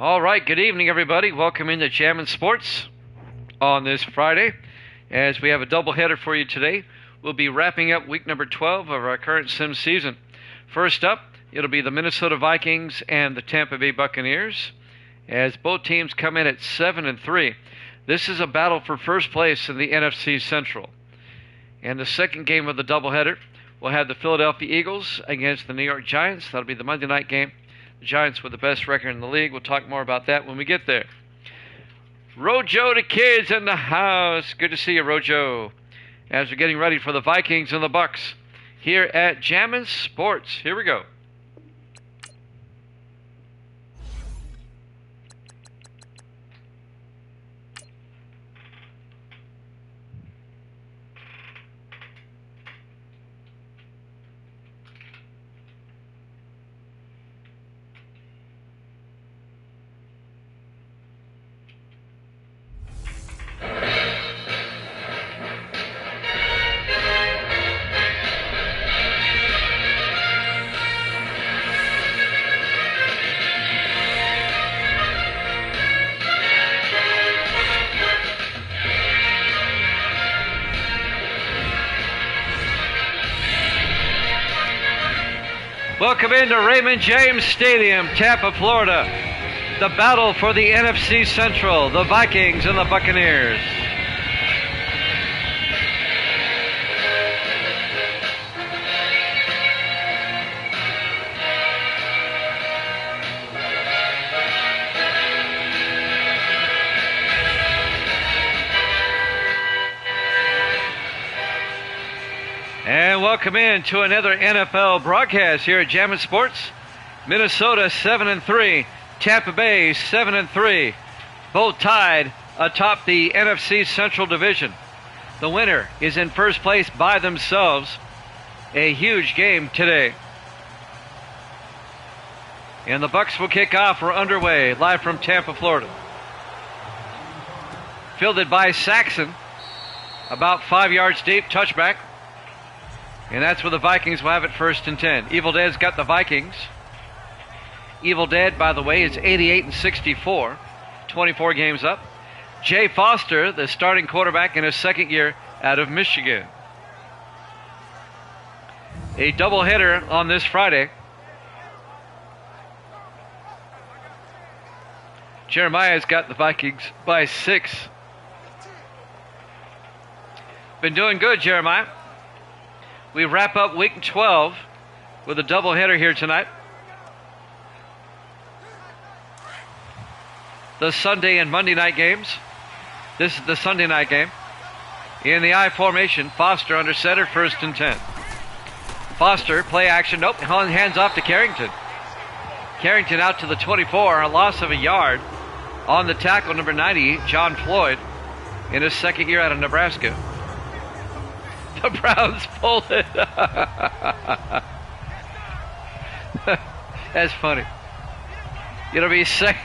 All right, good evening, everybody. Welcome into Jammin' Sports on this Friday. As we have a doubleheader for you today, we'll be wrapping up week number 12 of our current sim season. First up, it'll be the Minnesota Vikings and the Tampa Bay Buccaneers, as both teams come in at 7-3. This is a battle for first place in the NFC Central. And the second game of the doubleheader, we'll have the Philadelphia Eagles against the New York Giants. That'll be the Monday night game. The Giants with the best record in the league. We'll talk more about that when we get there. Rojo the kids in the house. Good to see you, Rojo. As we're getting ready for the Vikings and the Bucks here at Jammin' Sports. Here we go. Welcome into Raymond James Stadium, Tampa, Florida. The battle for the NFC Central, the Vikings and the Buccaneers. And welcome in to another NFL broadcast here at Jammin' Sports. Minnesota 7-3, Tampa Bay 7-3, both tied atop the NFC Central Division. The winner is in first place by themselves. A huge game today. And the Bucks will kick off. We're underway live from Tampa, Florida. Fielded by Saxon, about 5 yards deep, touchback. And that's where the Vikings will have it 1st and 10. Evil Dead's got the Vikings. Evil Dead, by the way, is 88-64. 24 games up. Jay Foster, the starting quarterback in his second year out of Michigan. A doubleheader on this Friday. Jeremiah's got the Vikings by 6. Been doing good, Jeremiah. We wrap up week 12 with a doubleheader here tonight. The Sunday and Monday night games. This is the Sunday night game. In the I formation, Foster under center, 1st and 10. Foster, play action. Nope, hands off to Carrington. Carrington out to the 24, a loss of a yard. On the tackle, number 90, John Floyd, in his second year out of Nebraska. The Browns pulled it. That's funny. It'll be second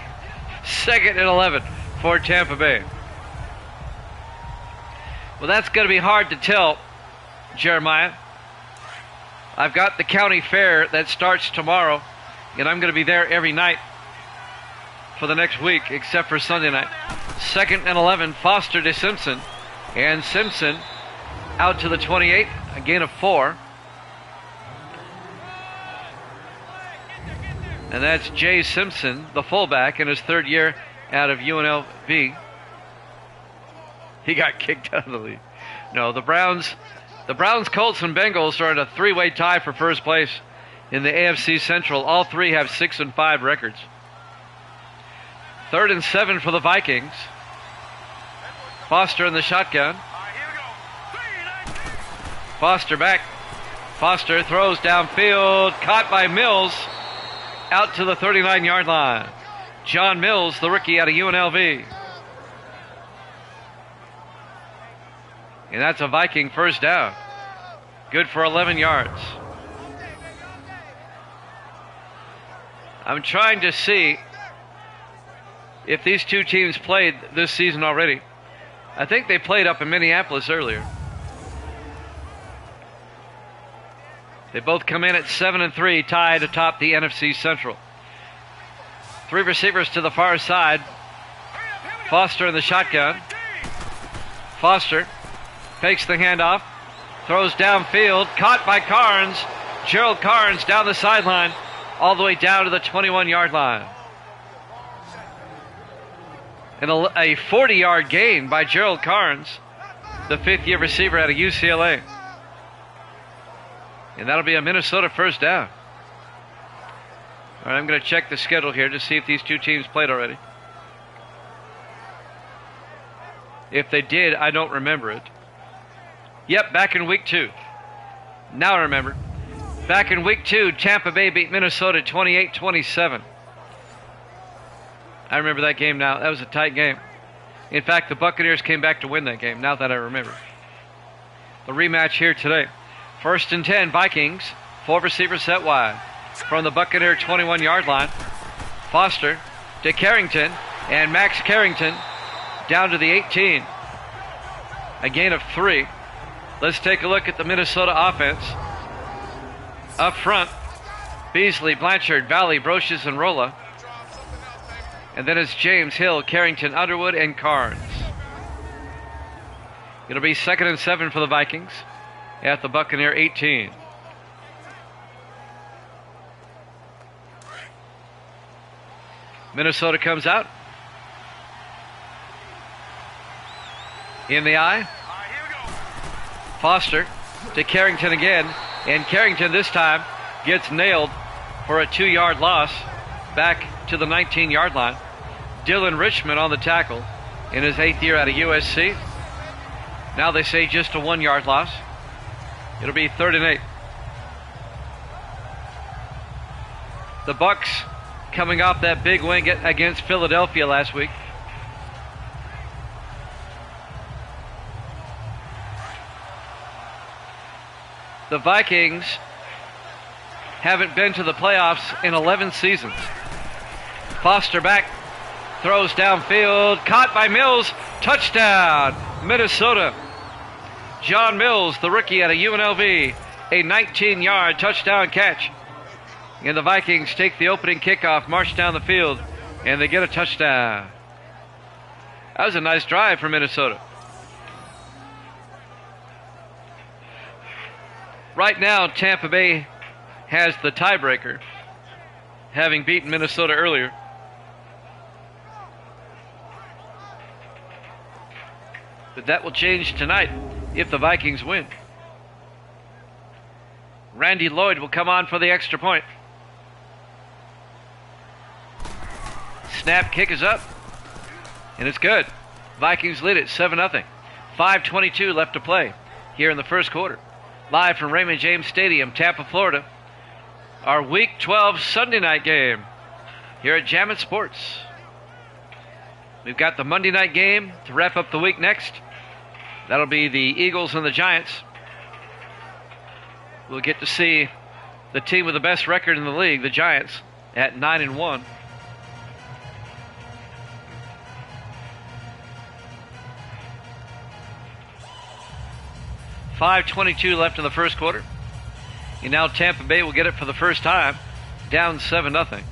and 11 for Tampa Bay. Well, that's going to be hard to tell, Jeremiah. I've got the county fair that starts tomorrow, and I'm going to be there every night for the next week, except for Sunday night. 2nd and 11, Foster to Simpson, and Simpson out to the 28, a gain of 4. And that's Jay Simpson, the fullback, in his third year out of UNLV. He got kicked out of the league. No, the Browns, Colts, and Bengals are in a 3-way tie for first place in the AFC Central. All three have 6-5 records. 3rd and 7 for the Vikings. Foster in the shotgun. Foster back. Foster throws downfield, caught by Mills, out to the 39-yard line. John Mills, the rookie out of UNLV. And that's a Viking first down. Good for 11 yards. I'm trying to see if these two teams played this season already. I think they played up in Minneapolis earlier. They both come in at 7-3, tied atop the NFC Central. Three receivers to the far side. Foster in the shotgun. Foster fakes the handoff. Throws downfield. Caught by Carnes. Gerald Carnes down the sideline. All the way down to the 21-yard line. And a 40-yard gain by Gerald Carnes, the fifth-year receiver out of UCLA. And that'll be a Minnesota first down. All right, I'm going to check the schedule here to see if these two teams played already. If they did, I don't remember it. Yep, back in week 2. Now I remember. Back in week 2, Tampa Bay beat Minnesota 28-27. I remember that game now. That was a tight game. In fact, the Buccaneers came back to win that game, now that I remember. The rematch here today. 1st and 10, Vikings. 4 receivers set wide. From the Buccaneer 21-yard line. Foster to Carrington. And Max Carrington down to the 18. A gain of 3. Let's take a look at the Minnesota offense. Up front, Beasley, Blanchard, Valley, Brochus, and Rolla. And then it's James, Hill, Carrington, Underwood, and Carnes. It'll be 2nd and 7 for the Vikings at the Buccaneer 18. Minnesota comes out. In the eye. Foster to Carrington again. And Carrington this time gets nailed for a 2-yard loss back to the 19-yard line. Dylan Richmond on the tackle in his 8th year out of USC. Now they say just a 1-yard loss. It'll be 3rd and 8. The Bucks coming off that big win against Philadelphia last week. The Vikings haven't been to the playoffs in 11 seasons. Foster back, throws downfield, caught by Mills, touchdown, Minnesota. John Mills, the rookie out of UNLV, a 19-yard touchdown catch. And the Vikings take the opening kickoff, march down the field, and they get a touchdown. That was a nice drive for Minnesota. Right now, Tampa Bay has the tiebreaker, having beaten Minnesota earlier. But that will change tonight if the Vikings win. Randy Lloyd will come on for the extra point. Snap, kick is up, and it's good. Vikings lead it 7-0. 5:22 left to play here in the first quarter. Live from Raymond James Stadium, Tampa, Florida. Our Week 12 Sunday night game here at Jammin' Sports. We've got the Monday night game to wrap up the week next. That'll be the Eagles and the Giants. We'll get to see the team with the best record in the league, the Giants, at 9-1. $5:22 left in the first quarter. And now Tampa Bay will get it for the first time, down 7-0.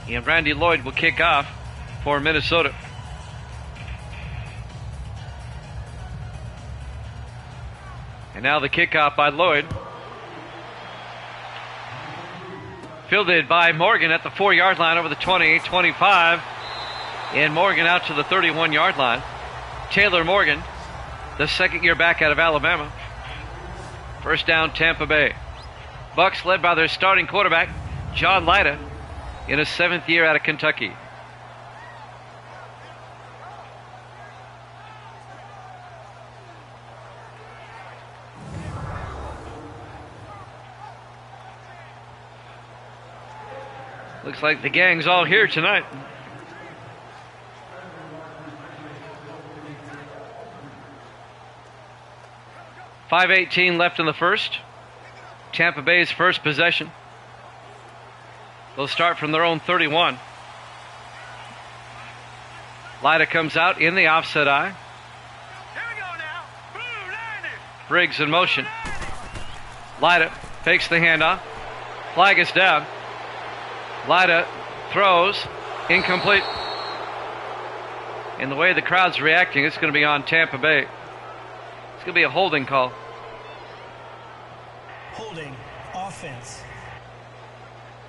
And Randy Lloyd will kick off for Minnesota. And now the kickoff by Lloyd. Fielded by Morgan at the 4-yard line over the 20, 25. And Morgan out to the 31-yard line. Taylor Morgan, the second-year back out of Alabama. First down, Tampa Bay. Bucks led by their starting quarterback, John Lyda, in his 7th year out of Kentucky. Looks like the gang's all here tonight. $5:18 left in the first. Tampa Bay's first possession. They'll start from their own 31. Lyda comes out in the offset eye. Here we go now. Boom, Briggs in motion. Lyda fakes the handoff. Flag is down. Lyda throws, incomplete. And the way the crowd's reacting, it's going to be on Tampa Bay. It's going to be a holding call. Holding offense.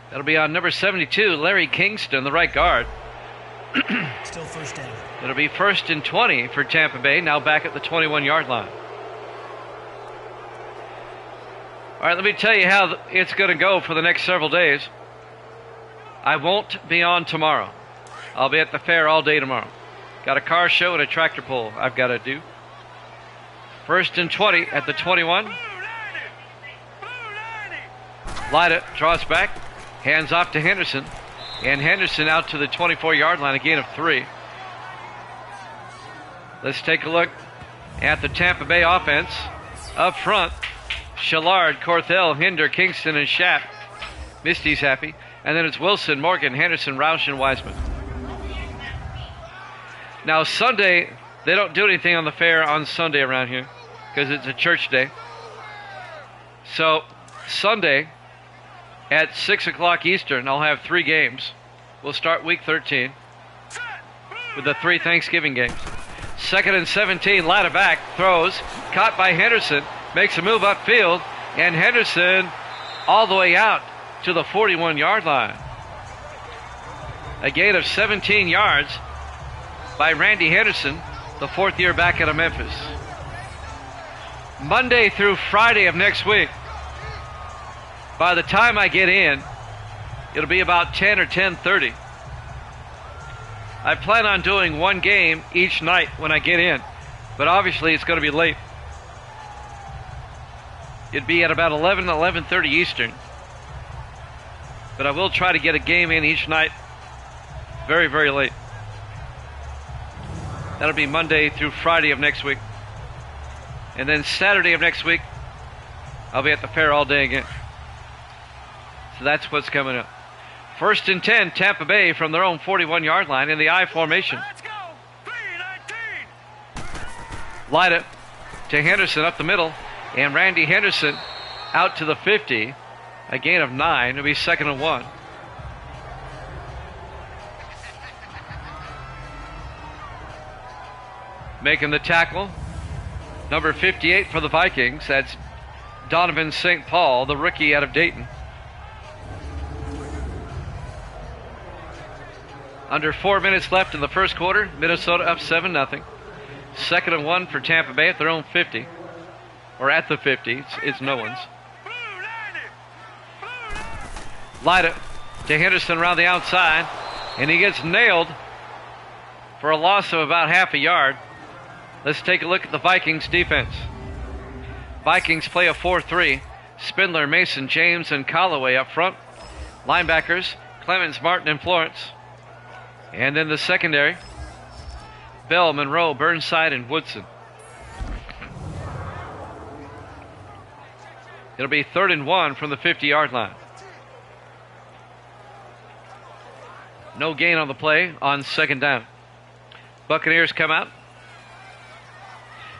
That'll be on number 72, Larry Kingston, the right guard. Still first down. It'll be 1st and 20 for Tampa Bay, now back at the 21-yard line. All right, let me tell you how it's going to go for the next several days. I won't be on tomorrow. I'll be at the fair all day tomorrow. Got a car show and a tractor pull I've got to do. 1st and 20 at the 21. Lyda draws back, hands off to Henderson, and Henderson out to the 24-yard line, a gain of 3. Let's take a look at the Tampa Bay offense. Up front, Shallard, Corthell, Hinder, Kingston, and Schapp. Misty's happy. And then it's Wilson, Morgan, Henderson, Roush, and Wiseman. Now Sunday, they don't do anything on the fair on Sunday around here because it's a church day. So Sunday at 6 o'clock Eastern, I'll have 3 games. We'll start week 13 with the 3 Thanksgiving games. 2nd and 17, Lyda back, throws, caught by Henderson, makes a move upfield, and Henderson all the way out to the 41-yard line. A gain of 17 yards by Randy Henderson, the 4th year back out of Memphis. Monday through Friday of next week, by the time I get in, it'll be about 10 or 10:30. I plan on doing 1 game each night when I get in, but obviously it's going to be late. It'd be at about 11, 11:30 Eastern. But I will try to get a game in each night very, very late. That'll be Monday through Friday of next week. And then Saturday of next week, I'll be at the fair all day again. So that's what's coming up. 1st and 10, Tampa Bay from their own 41-yard line in the I formation. Let's go. 3-19. Lyda to Henderson up the middle. And Randy Henderson out to the 50. A gain of 9. It'll be 2nd and 1. Making the tackle, number 58 for the Vikings. That's Donovan St. Paul, the rookie out of Dayton. Under 4 minutes left in the first quarter. Minnesota up 7-0. 2nd and 1 for Tampa Bay at their own 50. Or at the 50. It's no one's. Lyda to Henderson around the outside. And he gets nailed for a loss of about half a yard. Let's take a look at the Vikings defense. Vikings play a 4-3. Spindler, Mason, James, and Callaway up front. Linebackers, Clemens, Martin, and Florence. And then the secondary, Bell, Monroe, Burnside, and Woodson. It'll be 3rd and 1 from the 50-yard line. No gain on the play on 2nd down. Buccaneers come out.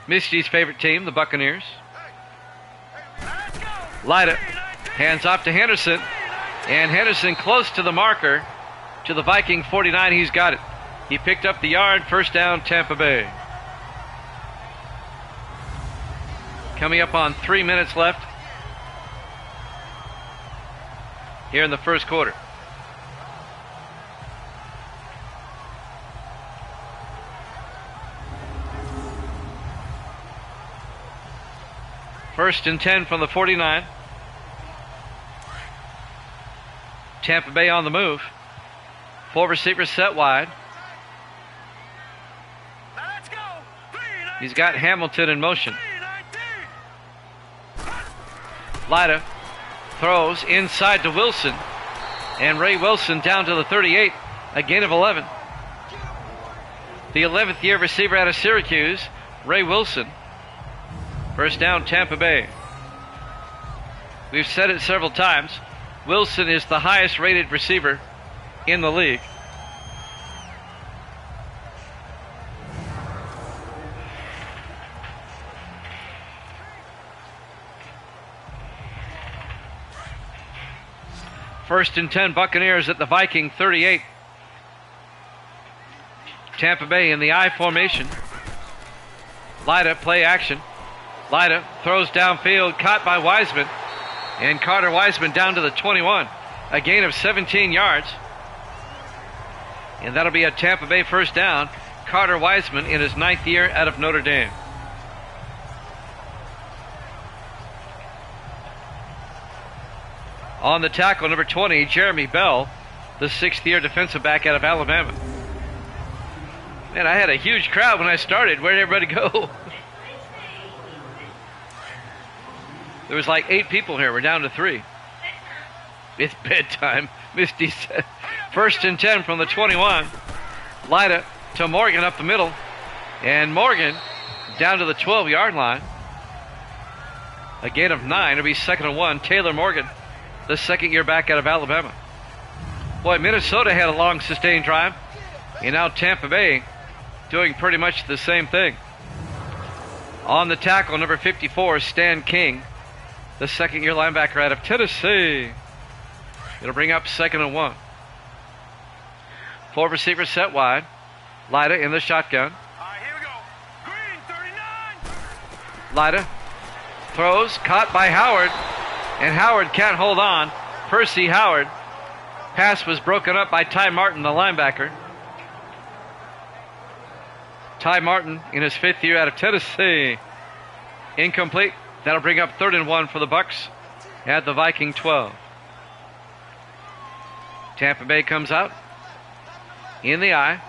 Misty's favorite team, the Buccaneers. Lyda hands off to Henderson. And Henderson close to the marker to the Viking 49. He's got it. He picked up the yard. 1st down, Tampa Bay. Coming up on 3 minutes left here in the first quarter. First and 10 from the 49. Tampa Bay on the move. 4 receivers set wide. Now let's go. 3-19. He's got Hamilton in motion. Lyda throws inside to Wilson. And Ray Wilson down to the 38. A gain of 11. The 11th year receiver out of Syracuse, Ray Wilson. 1st down, Tampa Bay. We've said it several times. Wilson is the highest rated receiver in the league. First and 10, Buccaneers at the Viking 38. Tampa Bay in the I formation. Lyda, play action. Lyda throws downfield, caught by Wiseman. And Carter Wiseman down to the 21. A gain of 17 yards. And that'll be a Tampa Bay first down. Carter Wiseman in his 9th year out of Notre Dame. On the tackle, number 20, Jeremy Bell, the 6th-year defensive back out of Alabama. Man, I had a huge crowd when I started. Where did everybody go? There was like 8 people here. We're down to 3. It's bedtime. Misty said. First and 10 from the 21. Lyda to Morgan up the middle. And Morgan down to the 12-yard line. A gain of 9. It'll be 2nd and 1. Taylor Morgan, the 2nd-year back out of Alabama. Boy, Minnesota had a long sustained drive. And now Tampa Bay doing pretty much the same thing. On the tackle, number 54, Stan King, the 2nd-year linebacker out of Tennessee. It'll bring up 2nd and 1. 4 receivers set wide. Lyda in the shotgun. Here we go. Green 39. Lyda throws, caught by Howard. And Howard can't hold on. Percy Howard. Pass was broken up by Ty Martin, the linebacker. Ty Martin in his 5th year out of Tennessee. Incomplete. That'll bring up 3rd and 1 for the Bucs at the Viking 12. Tampa Bay comes out in the I. Here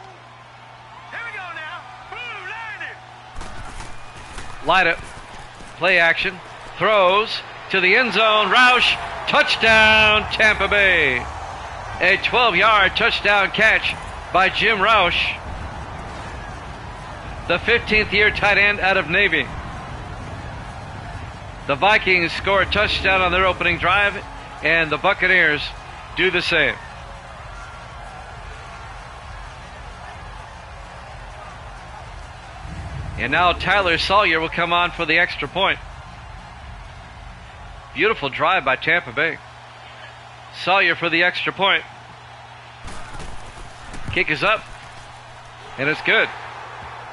we go now. Blue landed. Lyda, play action, throws to the end zone. Roush, touchdown Tampa Bay. A 12-yard touchdown catch by Jim Roush, the 15th year tight end out of Navy. The Vikings score a touchdown on their opening drive, and the Buccaneers do the same. And now Tyler Sawyer will come on for the extra point. Beautiful drive by Tampa Bay. Sawyer for the extra point. Kick is up, and it's good.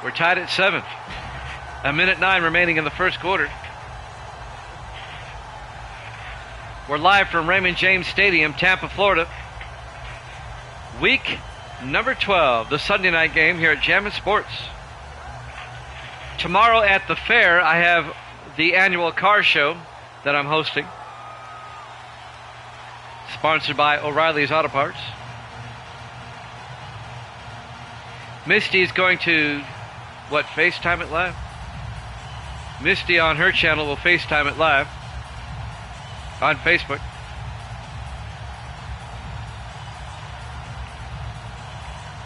We're tied at 7. 1:09 remaining in the first quarter. We're live from Raymond James Stadium, Tampa, Florida. Week number 12, the Sunday night game here at Jammin' Sports. Tomorrow at the fair, I have the annual car show that I'm hosting, sponsored by O'Reilly's Auto Parts. Misty's going to, FaceTime it live? Misty on her channel will FaceTime it live on Facebook.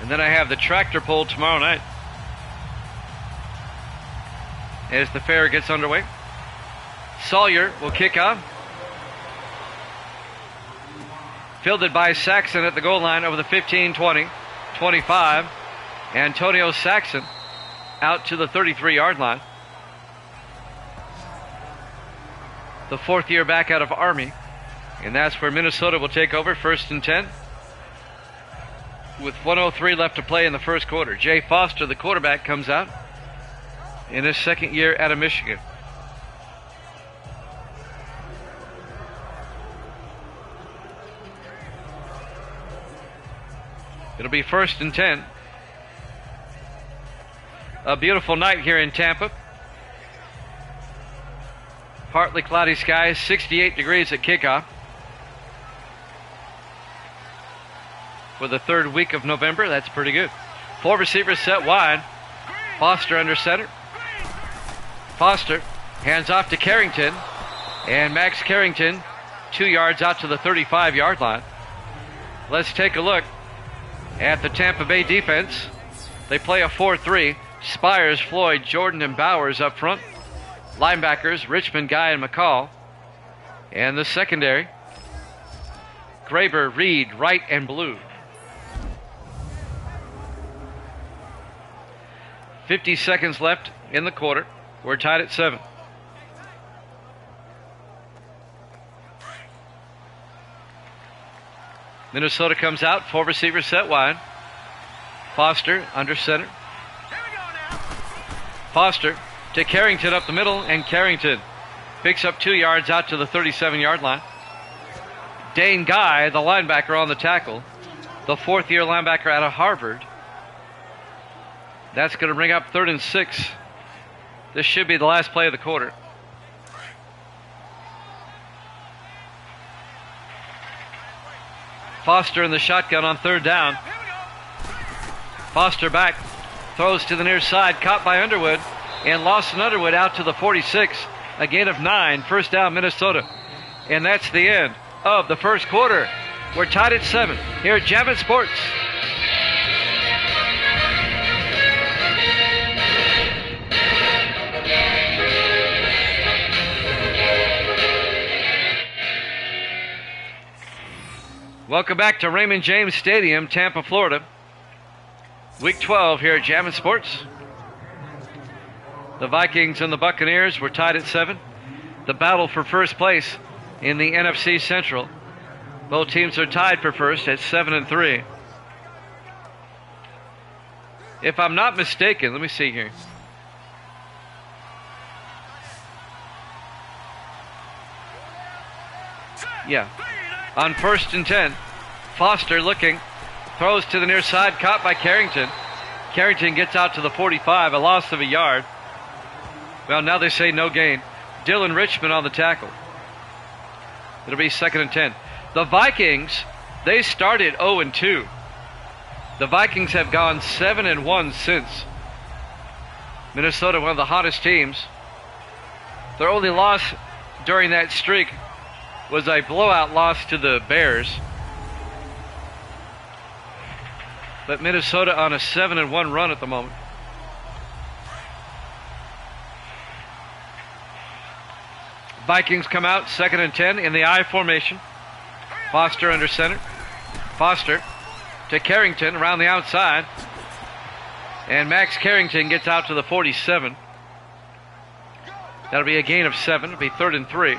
And then I have the tractor pull tomorrow night as the fair gets underway. Sawyer will kick off. Fielded by Saxon at the goal line over the 15, 20, 25. Antonio Saxon out to the 33-yard line. The 4th year back out of Army. And that's where Minnesota will take over, 1st and 10. With 1:03 left to play in the first quarter. Jay Foster, the quarterback, comes out in his 2nd year out of Michigan. It'll be 1st and 10. A beautiful night here in Tampa. Partly cloudy skies, 68 degrees at kickoff. For the 3rd week of November, that's pretty good. 4 receivers set wide. Foster under center. Foster hands off to Carrington. And Max Carrington, 2 yards out to the 35-yard line. Let's take a look at the Tampa Bay defense. They play a 4-3. Spires, Floyd, Jordan, and Bowers up front. Linebackers, Richmond, Guy, and McCall. And the secondary, Graber, Reed, Wright, and Blue. 50 seconds left in the quarter. We're tied at 7. Minnesota comes out, 4 receivers set wide. Foster under center. Here we go now. Foster to Carrington up the middle, and Carrington picks up 2 yards out to the 37-yard line. Dane Guy, the linebacker, on the tackle. The 4th-year linebacker out of Harvard. That's going to bring up 3rd and 6. This should be the last play of the quarter. Foster in the shotgun on 3rd down. Here we go. Foster back, throws to the near side, caught by Underwood, and Lawson Underwood out to the 46. A gain of 9, 1st down Minnesota. And that's the end of the first quarter. We're tied at 7 here at Jammin' Sports. Welcome back to Raymond James Stadium, Tampa, Florida. Week 12 here at Jammin' Sports. The Vikings and the Buccaneers were tied at 7. The battle for first place in the NFC Central. Both teams are tied for first at 7 and 3. If I'm not mistaken, let me see here. Yeah. On 1st and 10, Foster looking, throws to the near side, caught by Carrington. Carrington gets out to the 45, a loss of a yard. Well, now they say no gain. Dylan Richmond on the tackle. It'll be 2nd and 10. The Vikings, they started 0 and 2. The Vikings have gone 7 and 1 since. Minnesota, one of the hottest teams. Their only loss during that streak was a blowout loss to the Bears. But Minnesota on a 7 and 1 run at the moment. Vikings come out 2nd and 10 in the I formation. Foster under center. Foster to Carrington around the outside. And Max Carrington gets out to the 47. That'll be a gain of 7. It'll be 3rd and 3.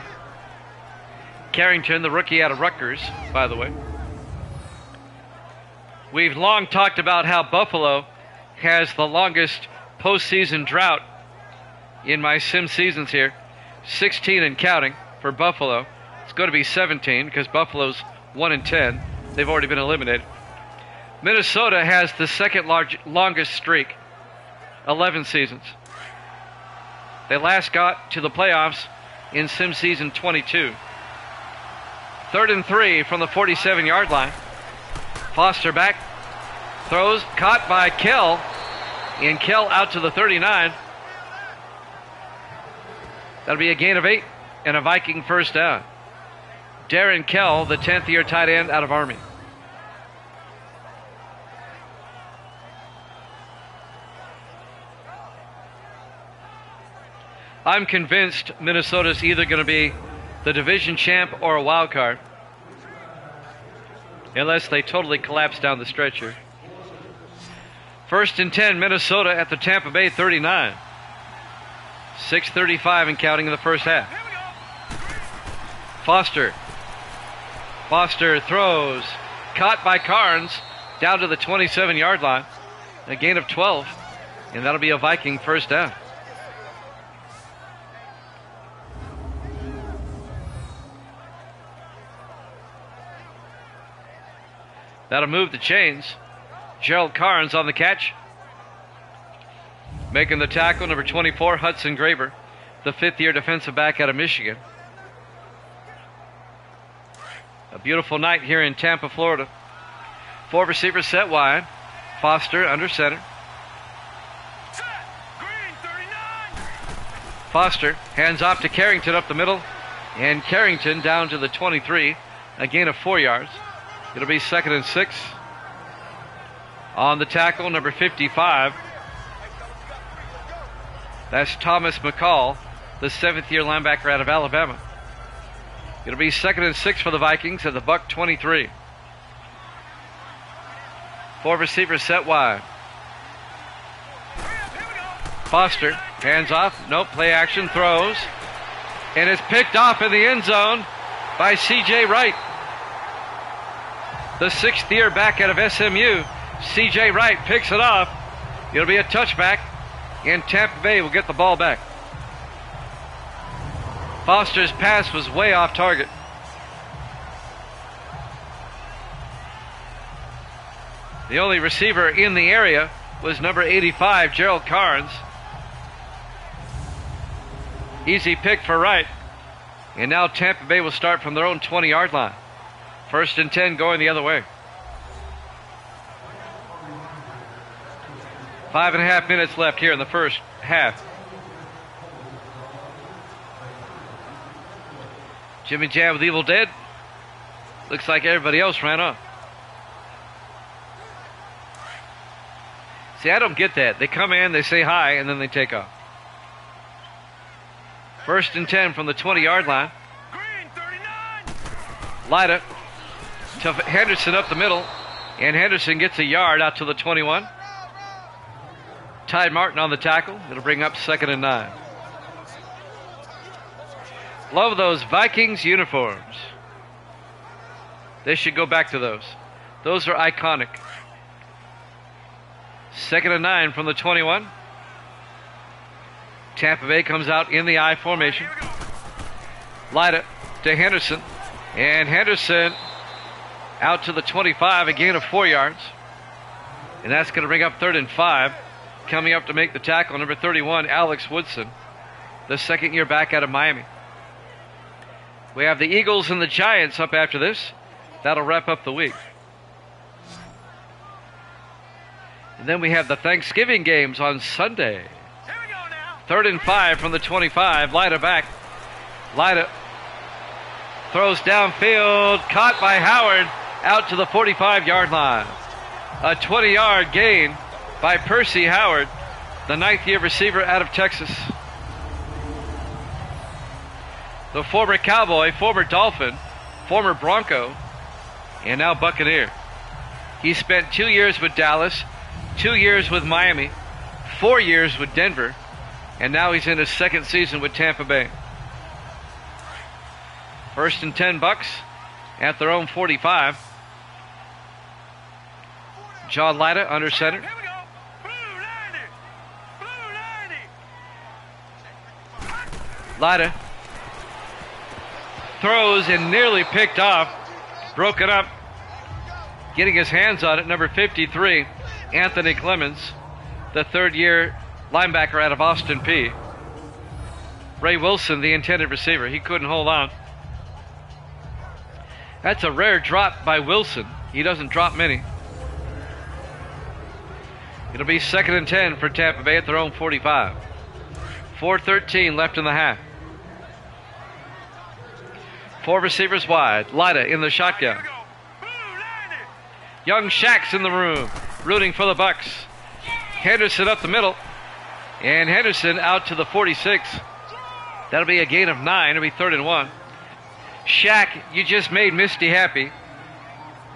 Carrington, the rookie out of Rutgers, by the way. We've long talked about how Buffalo has the longest postseason drought in my sim seasons here. 16 and counting for Buffalo. It's going to be 17 because Buffalo's 1 and 10. They've already been eliminated. Minnesota has the second longest streak, 11 seasons. They last got to the playoffs in sim season 22. 3rd and 3 from the 47-yard line. Foster back, throws, caught by Kell, and Kell out to the 39. That'll be a gain of 8 and a Viking 1st down. Darren Kell, the 10th-year tight end out of Army. I'm convinced Minnesota's either going to be the division champ or a wild card, unless they totally collapse down the stretch here. 1st and 10, Minnesota at the Tampa Bay 39. 6:35 and counting in the first half. Foster throws, caught by Carnes, down to the 27-yard line. A gain of 12, and that'll be a Viking 1st down. That'll move the chains. Gerald Carnes on the catch. Making the tackle, number 24, Hudson Graber, the 5th-year defensive back out of Michigan. A beautiful night here in Tampa, Florida. 4 receivers set wide. Foster under center. Foster hands off to Carrington up the middle. And Carrington down to the 23. A gain of 4 yards. It'll be 2nd and 6. On the tackle, number 55. That's Thomas McCall, the 7th-year linebacker out of Alabama. It'll be 2nd and 6 for the Vikings at the Buck 23. 4 receivers set wide. Foster hands off. Nope, play action, throws. And it's picked off in the end zone by C.J. Wright. the 6th year back out of SMU. C.J. Wright picks it off. It'll be a touchback, and Tampa Bay will get the ball back. Foster's pass was way off target. The only receiver in the area was number 85, Gerald Carnes. Easy pick for Wright. And now Tampa Bay will start from their own 20-yard line. 1st and 10 going the other way. 5.5 minutes left here in the first half. Jimmy Jam with Evil Dead. Looks like everybody else ran off. See, I don't get that. They come in, they say hi, and then they take off. 1st and 10 from the 20-yard line. Green 39. Lida to Henderson up the middle, and Henderson gets a yard out to the 21. Ty Martin on the tackle. It'll bring up 2nd and 9. Love those Vikings uniforms. They should go back to those. Those are iconic. 2nd and 9 from the 21. Tampa Bay comes out in the I formation. Lida to Henderson. And Henderson out to the 25, a gain of 4 yards. And that's going to bring up 3rd and 5. Coming up to make the tackle, number 31, Alex Woodson, the 2nd year back out of Miami. We have the Eagles and the Giants up after this. That'll wrap up the week. And then we have the Thanksgiving games on Sunday. Here we go now. 3rd and 5 from the 25. Lida back. Lida throws downfield. Caught by Howard out to the 45-yard line. A 20-yard gain by Percy Howard, the 9th year receiver out of Texas. The former Cowboy, former Dolphin, former Bronco, and now Buccaneer. He spent 2 years with Dallas, 2 years with Miami, 4 years with Denver, and now he's in his 2nd season with Tampa Bay. 1st and 10 Bucks at their own 45. John Lida under center. Here we go. Blue 90. Blue 90. Lida throws and nearly picked off. Broken up. Getting his hands on it, number 53, Anthony Clemens, the 3rd year linebacker out of Austin Peay. Ray Wilson, the intended receiver. He couldn't hold on. That's a rare drop by Wilson. He doesn't drop many. It'll be 2nd and 10 for Tampa Bay at their own 45. 4:13 left in the half. 4 receivers wide. Lida in the shotgun. Here we go. Blue 90. Young Shaq's in the room, rooting for the Bucks. Henderson up the middle. And Henderson out to the 46. That'll be a gain of 9. It'll be 3rd and 1. Shaq, you just made Misty happy.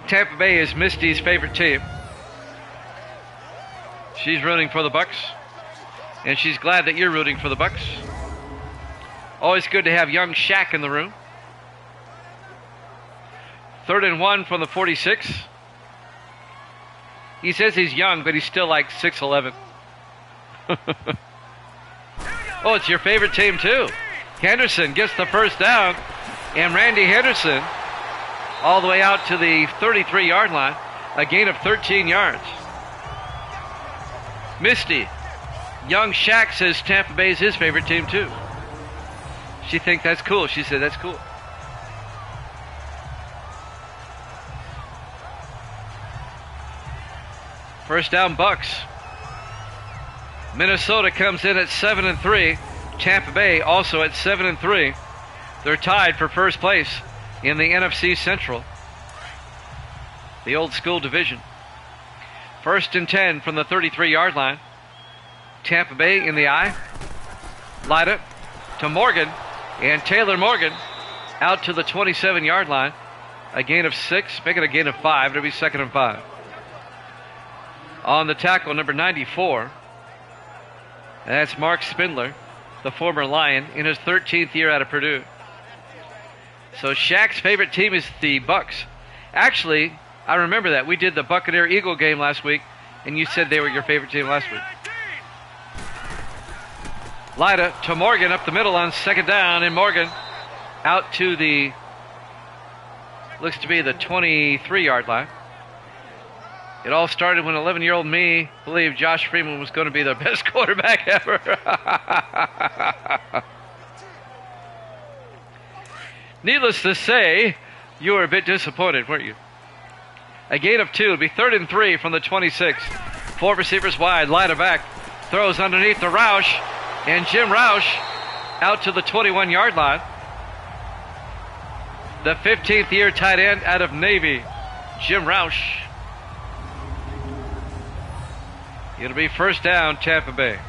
Tampa Bay is Misty's favorite team. She's rooting for the Bucks, and she's glad that you're rooting for the Bucks. Always good to have young Shaq in the room. 3rd and 1 from the 46. He says he's young, but he's still like 6'11". Oh, it's your favorite team too. Henderson gets the first down, and Randy Henderson all the way out to the 33-yard line, a gain of 13 yards. Misty, young Shaq says Tampa Bay is his favorite team too. She thinks that's cool. She said that's cool. First down Bucks. Minnesota comes in at 7-3. Tampa Bay also at 7-3. They're tied for first place in the NFC Central, the old school division. 1st and 10 from the 33-yard line. Tampa Bay in the eye. Lida to Morgan, and Taylor Morgan out to the 27-yard line. A gain of 6, making a gain of 5. It'll be 2nd and 5. On the tackle, number 94. That's Mark Spindler, the former Lion, in his 13th year out of Purdue. So Shaq's favorite team is the Bucks. Actually, I remember that. We did the Buccaneer Eagle game last week, and you said they were your favorite team last week. Lyda to Morgan up the middle on second down, and Morgan out to the, looks to be the 23-yard line. It all started when 11-year-old me believed Josh Freeman was going to be the best quarterback ever. Needless to say, you were a bit disappointed, weren't you? A gain of 2. It'll be 3rd and 3 from the 26. 4 receivers wide. Lyda back. Throws underneath to Roush. And Jim Roush out to the 21-yard line. The 15th year tight end out of Navy, Jim Roush. It'll be first down, Tampa Bay.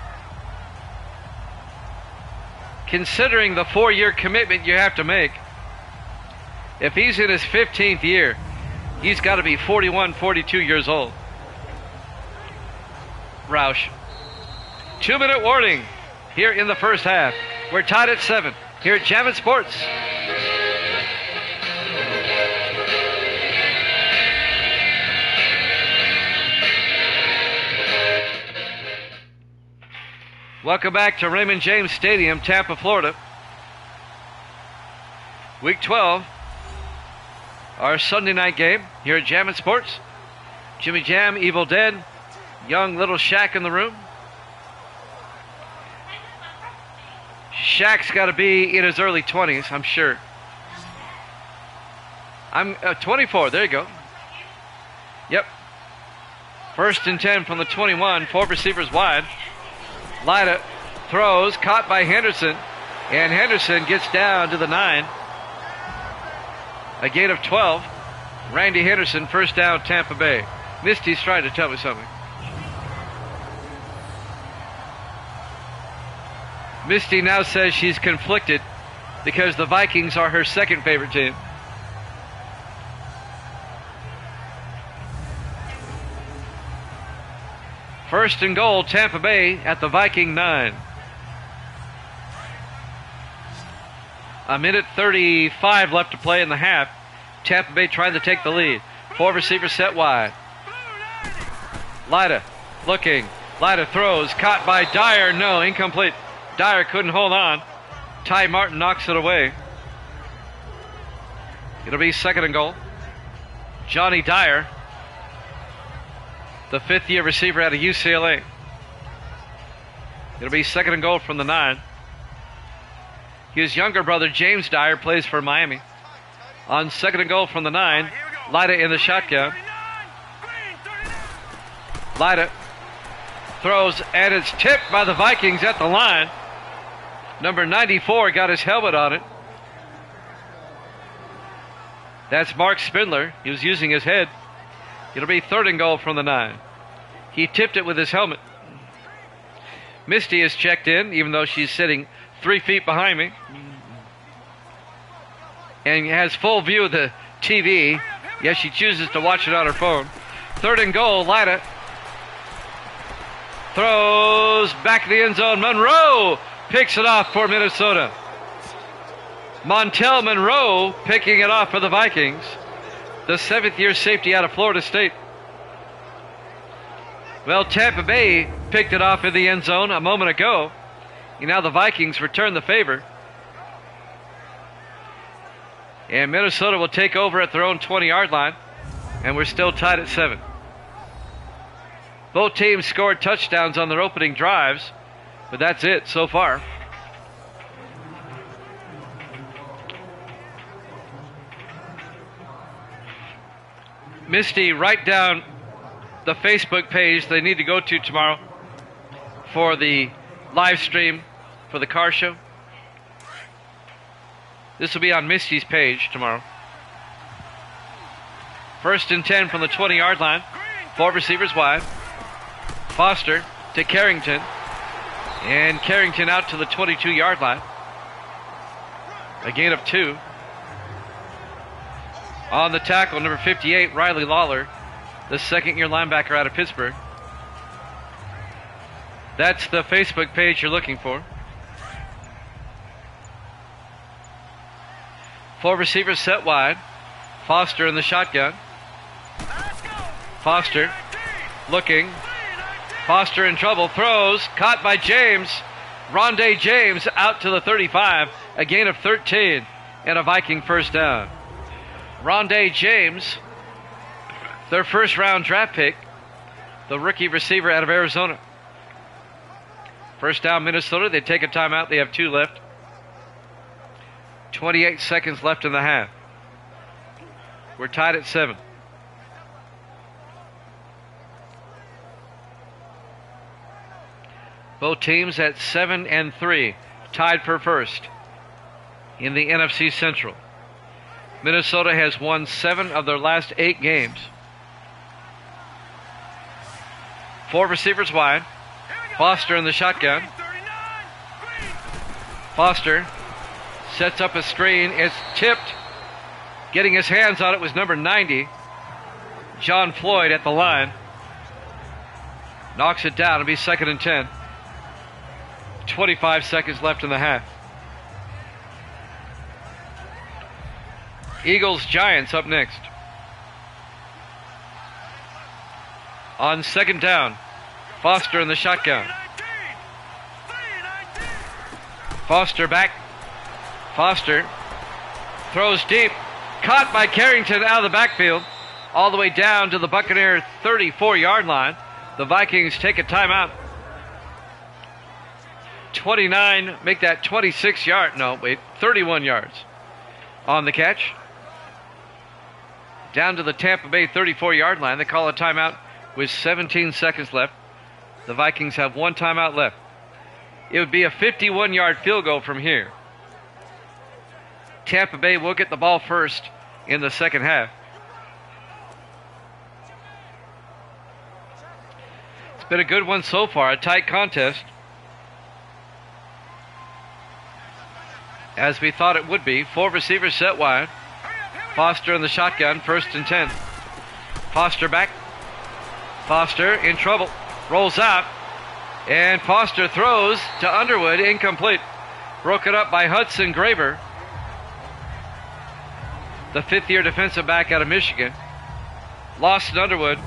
Considering the 4-year commitment you have to make, if he's in his 15th year, he's got to be 41, 42 years old. Roush. 2-minute warning here in the first half. We're tied at 7 here at Jammin' Sports. Welcome back to Raymond James Stadium, Tampa, Florida. Week 12, our Sunday night game here at Jammin' Sports. Jimmy Jam, Evil Dead, young little Shaq in the room. Shaq's got to be in his early 20s, I'm sure. I'm 24, there you go. Yep. 1st and 10 from the 21, 4 receivers wide. Lyda throws, caught by Henderson, and Henderson gets down to the 9. A gain of 12. Randy Henderson, first down, Tampa Bay. Misty's trying to tell me something. Misty now says she's conflicted because the Vikings are her second favorite team. First and goal, Tampa Bay at the Viking 9. A minute 35 left to play in the half. Tampa Bay trying to take the lead. 4 receivers set wide. Lyda looking. Lyda throws. Caught by Dyer. No, incomplete. Dyer couldn't hold on. Ty Martin knocks it away. It'll be 2nd and goal. Johnny Dyer, the 5th-year receiver out of UCLA. It'll be 2nd and goal from the 9. His younger brother, James Dyer, plays for Miami. On 2nd and goal from the 9, Lyda in the shotgun. Lyda throws, and it's tipped by the Vikings at the line. Number 94 got his helmet on it. That's Mark Spindler. He was using his head. It'll be 3rd and goal from the 9. He tipped it with his helmet. Misty is checked in, even though she's sitting 3 feet behind me. And has full view of the TV. Yes, she chooses to watch it on her phone. 3rd and goal, Lyda throws back in the end zone. Monroe picks it off for Minnesota. Montel Monroe picking it off for the Vikings. The 7th-year safety out of Florida State. Well, Tampa Bay picked it off in the end zone a moment ago. And now the Vikings return the favor. And Minnesota will take over at their own 20-yard line. And we're still tied at 7. Both teams scored touchdowns on their opening drives. But that's it so far. Misty, write down the Facebook page they need to go to tomorrow for the live stream for the car show. This will be on Misty's page tomorrow. 1st and 10 from the 20-yard line. 4 receivers wide. Foster to Carrington. And Carrington out to the 22-yard line. A gain of 2. On the tackle, number 58, Riley Lawler, the 2nd-year linebacker out of Pittsburgh. That's the Facebook page you're looking for. 4 receivers set wide. Foster in the shotgun. Foster looking. Foster in trouble. Throws. Caught by James. Rondé James out to the 35. A gain of 13 and a Viking first down. Rondé James, their first round draft pick, the rookie receiver out of Arizona. First down Minnesota. They take a timeout. They have 2 left. 28 seconds left in the half. We're tied at 7. Both teams at 7 and 3, tied for first in the NFC Central. Minnesota has won 7 of their last 8 games. 4 receivers wide. Foster in the shotgun. Foster sets up a screen. It's tipped. Getting his hands on it was number 90, John Floyd, at the line. Knocks it down. It'll be 2nd and 10. 25 seconds left in the half. Eagles Giants up next. On 2nd down, Foster in the shotgun. Foster back. Foster throws deep. Caught by Carrington out of the backfield. All the way down to the Buccaneer 34-yard line. The Vikings take a timeout. 29, make that 26 yard. No, wait, 31 yards on the catch. Down to the Tampa Bay 34-yard line. They call a timeout with 17 seconds left. The Vikings have 1 timeout left. It would be a 51-yard field goal from here. Tampa Bay will get the ball first in the second half. It's been a good one so far, a tight contest, as we thought it would be. 4 receivers set wide. Foster in the shotgun, 1st and 10. Foster back. Foster in trouble. Rolls out. And Foster throws to Underwood, incomplete. Broken up by Hudson Graber, the 5th-year defensive back out of Michigan. Lawson Underwood,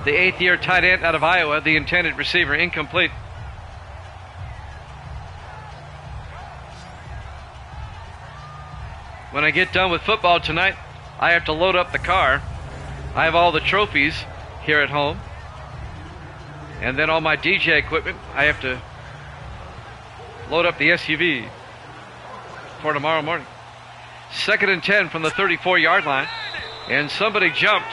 the 8th-year tight end out of Iowa, the intended receiver, incomplete. When I get done with football tonight, I have to load up the car. I have all the trophies here at home. And then all my DJ equipment, I have to load up the SUV for tomorrow morning. 2nd and 10 from the 34-yard line. And somebody jumped.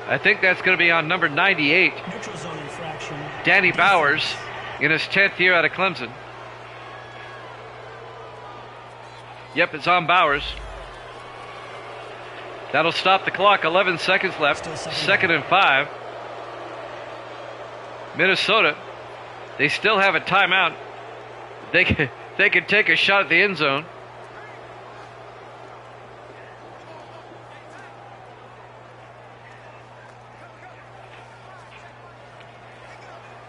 I think that's going to be on number 98. Neutral zone infraction. Danny Bowers in his 10th year out of Clemson. Yep, it's on Bowers. That'll stop the clock. 11 seconds left. 2nd and 5. Minnesota, they still have a timeout. They could take a shot at the end zone.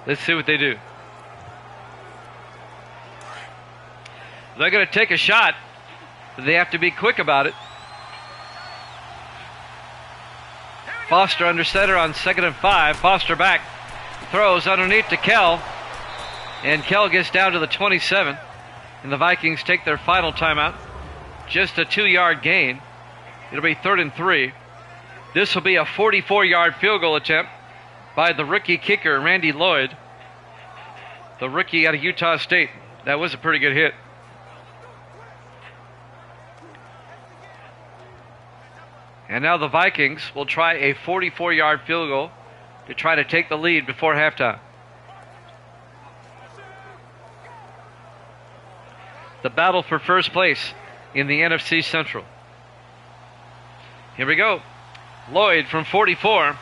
Let's see what they do. They're going to take a shot, but they have to be quick about it. Foster under center on 2nd and 5. Foster back. Throws underneath to Kell. And Kell gets down to the 27. And the Vikings take their final timeout. Just a 2-yard gain. It'll be 3rd and 3. This will be a 44-yard field goal attempt by the rookie kicker, Randy Lloyd, the rookie out of Utah State. That was a pretty good hit. And now the Vikings will try a 44-yard field goal to try to take the lead before halftime. The battle for first place in the NFC Central. Here we go. Lloyd from 44.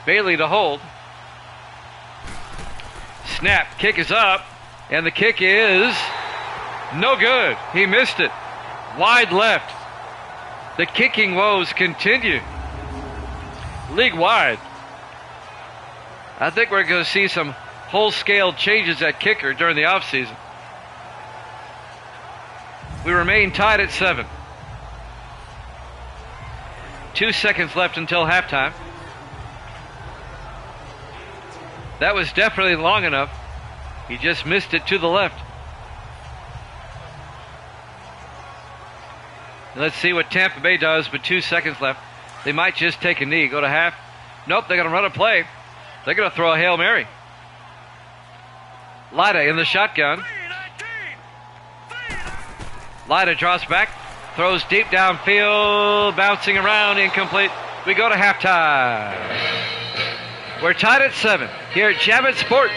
Bailey to hold. Snap. Kick is up. And the kick is no good. He missed it. Wide left. The kicking woes continue. League wide. I think we're going to see some whole-scale changes at kicker during the offseason. We remain tied at 7. 2 seconds left until halftime. That was definitely long enough. He just missed it to the left. Let's see what Tampa Bay does with 2 seconds left. They might just take a knee, go to half. Nope, they're going to run a play. They're going to throw a Hail Mary. Lida in the shotgun. Lida draws back, throws deep downfield, bouncing around, incomplete. We go to halftime. We're tied at 7 here at Jammin' Sports.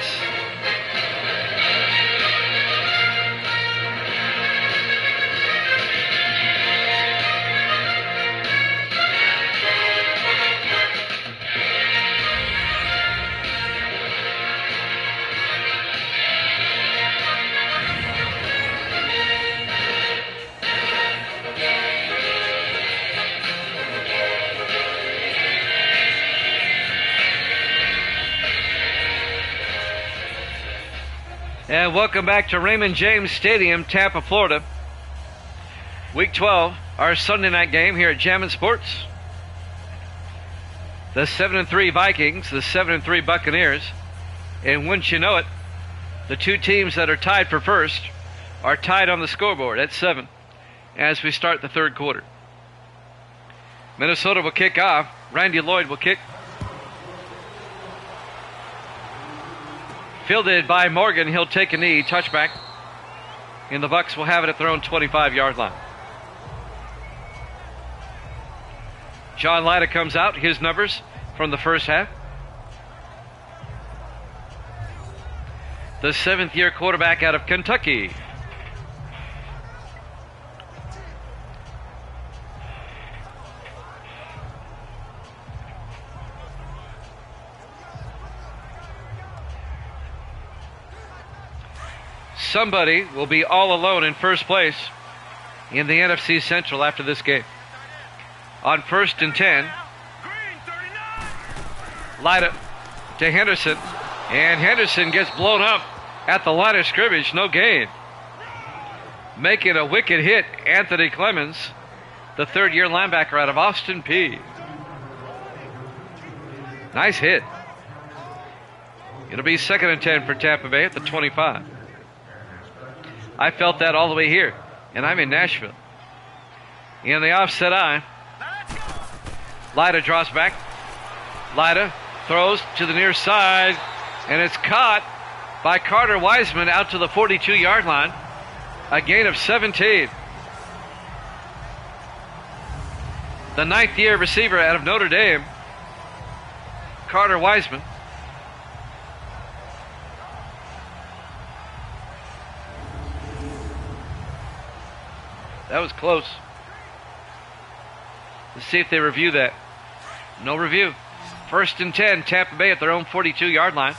And welcome back to Raymond James Stadium, Tampa, Florida. Week 12, our Sunday night game here at Jammin' Sports. The 7-3 Vikings, the 7-3 Buccaneers. And wouldn't you know it, the two teams that are tied for first are tied on the scoreboard at 7 as we start the third quarter. Minnesota will kick off. Randy Lloyd will kick. Fielded by Morgan. He'll take a knee. Touchback. And the Bucs will have it at their own 25-yard line. John Lida comes out. His numbers from the first half. The 7th-year quarterback out of Kentucky. Somebody will be all alone in first place in the NFC Central after this game. On 1st and 10, Lida to Henderson, and Henderson gets blown up at the line of scrimmage, no gain. Making a wicked hit, Anthony Clemens, the 3rd-year linebacker out of Austin Peay. Nice hit. It'll be 2nd and 10 for Tampa Bay at the 25. I felt that all the way here, and I'm in Nashville. In the offset eye, Lida draws back. Lida throws to the near side, and it's caught by Carter Wiseman out to the 42-yard line. A gain of 17. The 9th-year receiver out of Notre Dame, Carter Wiseman. That was close. Let's see if they review that. No review. 1st and 10, Tampa Bay at their own 42-yard line.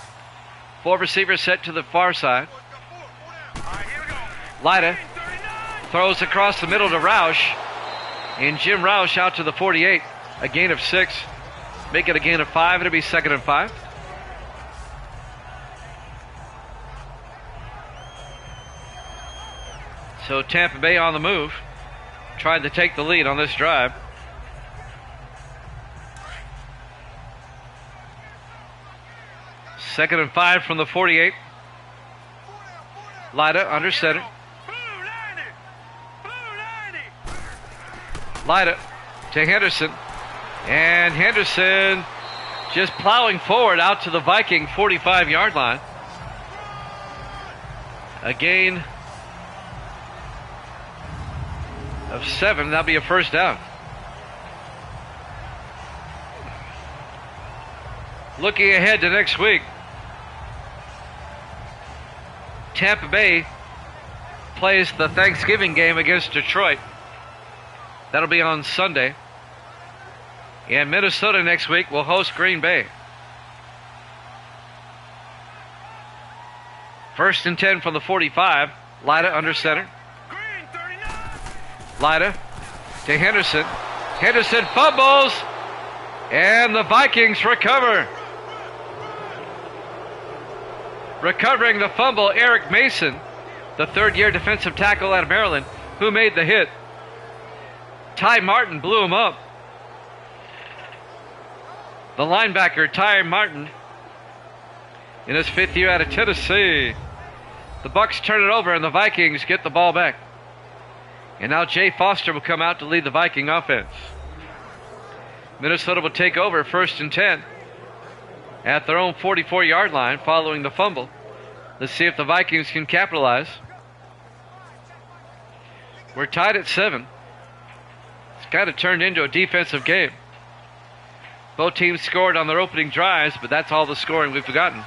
4 receivers set to the far side. Lida throws across the middle to Roush. And Jim Roush out to the 48. A gain of 6. Make it a gain of 5. It'll be 2nd and 5. So Tampa Bay on the move, trying to take the lead on this drive. Second and 5 from the 48. Lida under center. Lida to Henderson. And Henderson just plowing forward out to the Viking 45-yard line. A gain of 7. That'll be a first down. Looking ahead to next week, Tampa Bay plays the Thanksgiving game against Detroit. That'll be on Sunday. And Minnesota next week will host Green Bay. 1st and 10 from the 45. Lida under center. Lida to Henderson. Henderson fumbles, and the Vikings recover. Recovering the fumble, Eric Mason, the 3rd-year defensive tackle out of Maryland, who made the hit. Ty Martin blew him up. The linebacker, Ty Martin, in his 5th year out of Tennessee. The Bucs turn it over and the Vikings get the ball back. And now Jay Foster will come out to lead the Viking offense. Minnesota will take over 1st and 10 at their own 44-yard line following the fumble. Let's see if the Vikings can capitalize. We're tied at 7. It's kind of turned into a defensive game. Both teams scored on their opening drives, but that's all the scoring we've gotten.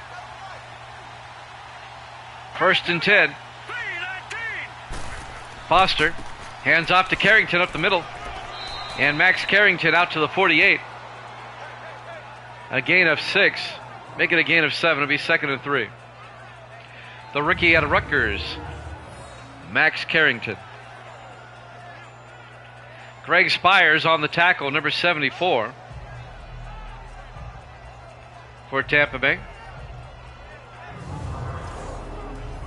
1st and 10. Foster hands off to Carrington up the middle. And Max Carrington out to the 48. A gain of 6. Make it a gain of 7. It'll be 2nd and 3. The rookie out of Rutgers, Max Carrington. Greg Spires on the tackle, number 74 for Tampa Bay.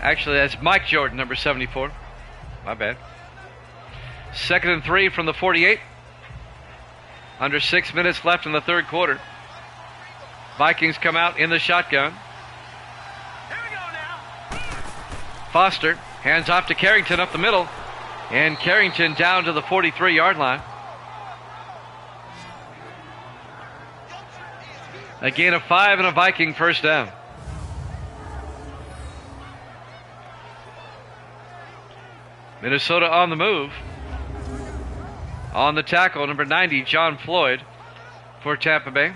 Actually, that's Mike Jordan, number 74. My bad. 2nd and 3 from the 48. Under 6 minutes left in the 3rd quarter. Vikings come out in the shotgun. Here we go now. Foster hands off to Carrington up the middle. And Carrington down to the 43-yard line. A gain of 5 and a Viking first down. Minnesota on the move. On the tackle, number 90, John Floyd for Tampa Bay.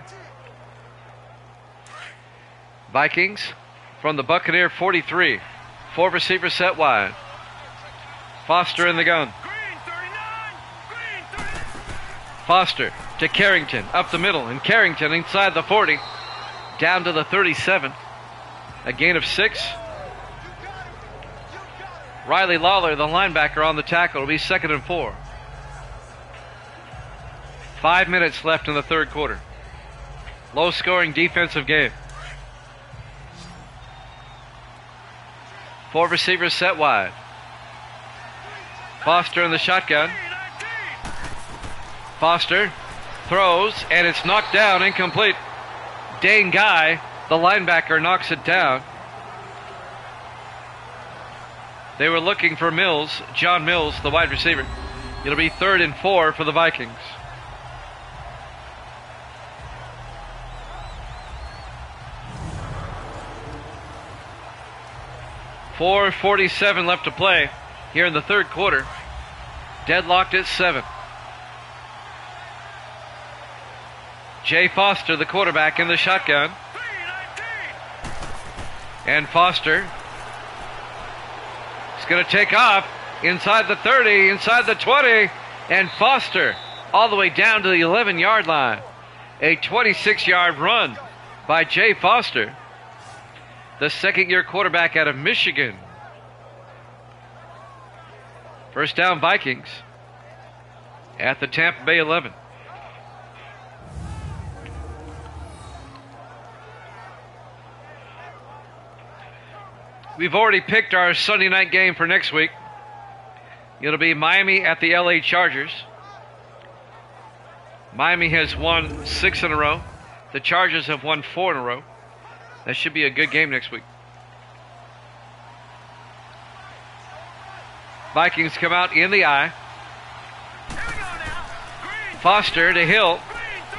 Vikings from the Buccaneer 43. 4 receivers set wide. Foster in the gun. Foster to Carrington up the middle, and Carrington inside the 40 down to the 37. A gain of 6. Riley Lawler, the linebacker, on the tackle. Will be 2nd and 4. 5 minutes left in the 3rd quarter. Low scoring defensive game. 4 receivers set wide. Foster in the shotgun. Foster throws, and it's knocked down, incomplete. Dane Guy, the linebacker, knocks it down. They were looking for Mills, John Mills, the wide receiver. It'll be 3rd and 4 for the Vikings. .447 left to play here in the 3rd quarter. Deadlocked at 7. Jay Foster, the quarterback, in the shotgun. And Foster is going to take off inside the 30, inside the 20, and Foster all the way down to the 11-yard line. A 26-yard run by Jay Foster, the 2nd-year quarterback out of Michigan. First down, Vikings at the Tampa Bay 11. We've already picked our Sunday night game for next week. It'll be Miami at the LA Chargers. Miami has won 6 in a row. The Chargers have won 4 in a row. That should be a good game next week. Vikings come out in the eye. Foster to Hill.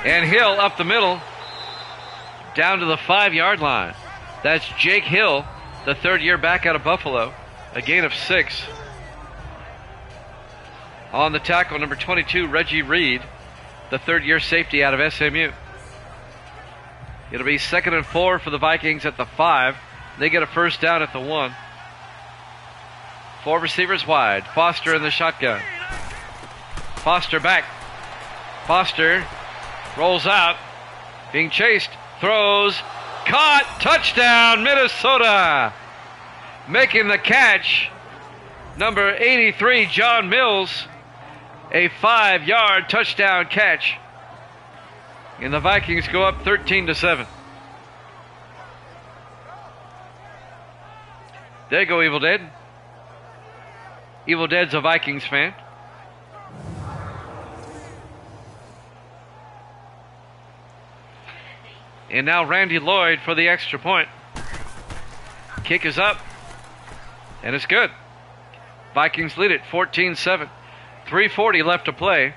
And Hill up the middle. Down to the 5-yard line. That's Jake Hill, the 3rd-year back out of Buffalo. A gain of 6. On the tackle, number 22, Reggie Reed, the 3rd-year safety out of SMU. It'll be 2nd and 4 for the Vikings at the 5. They get a first down at the 1. 4 receivers wide. Foster in the shotgun. Foster back. Foster rolls out. Being chased. Throws. Caught. Touchdown, Minnesota. Making the catch, number 83, John Mills. A 5-yard touchdown catch. And the Vikings go up 13-7. There you go, Evil Dead. Evil Dead's a Vikings fan. And now Randy Lloyd for the extra point. Kick is up. And it's good. Vikings lead it 14-7. 3:40 left to play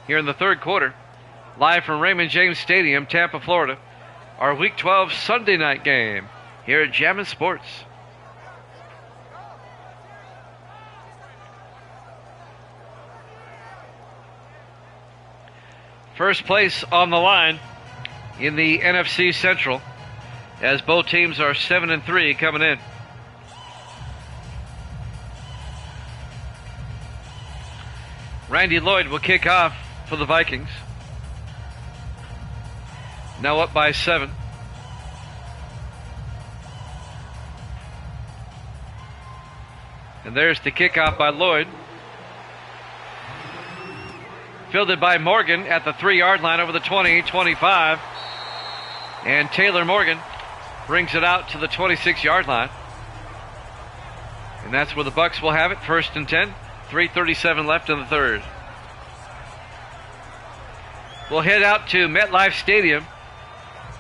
here in the third quarter. Live from Raymond James Stadium, Tampa, Florida. Our Week 12 Sunday night game here at Jammin' Sports. First place on the line in the NFC Central, as both teams are 7-3 coming in. Randy Lloyd will kick off for the Vikings. Now up by 7. And there's the kickoff by Lloyd. Fielded by Morgan at the 3-yard line over the 20, 25. And Taylor Morgan brings it out to the 26-yard line. And that's where the Bucs will have it, 1st and 10. 3:37 left in the third. We'll head out to MetLife Stadium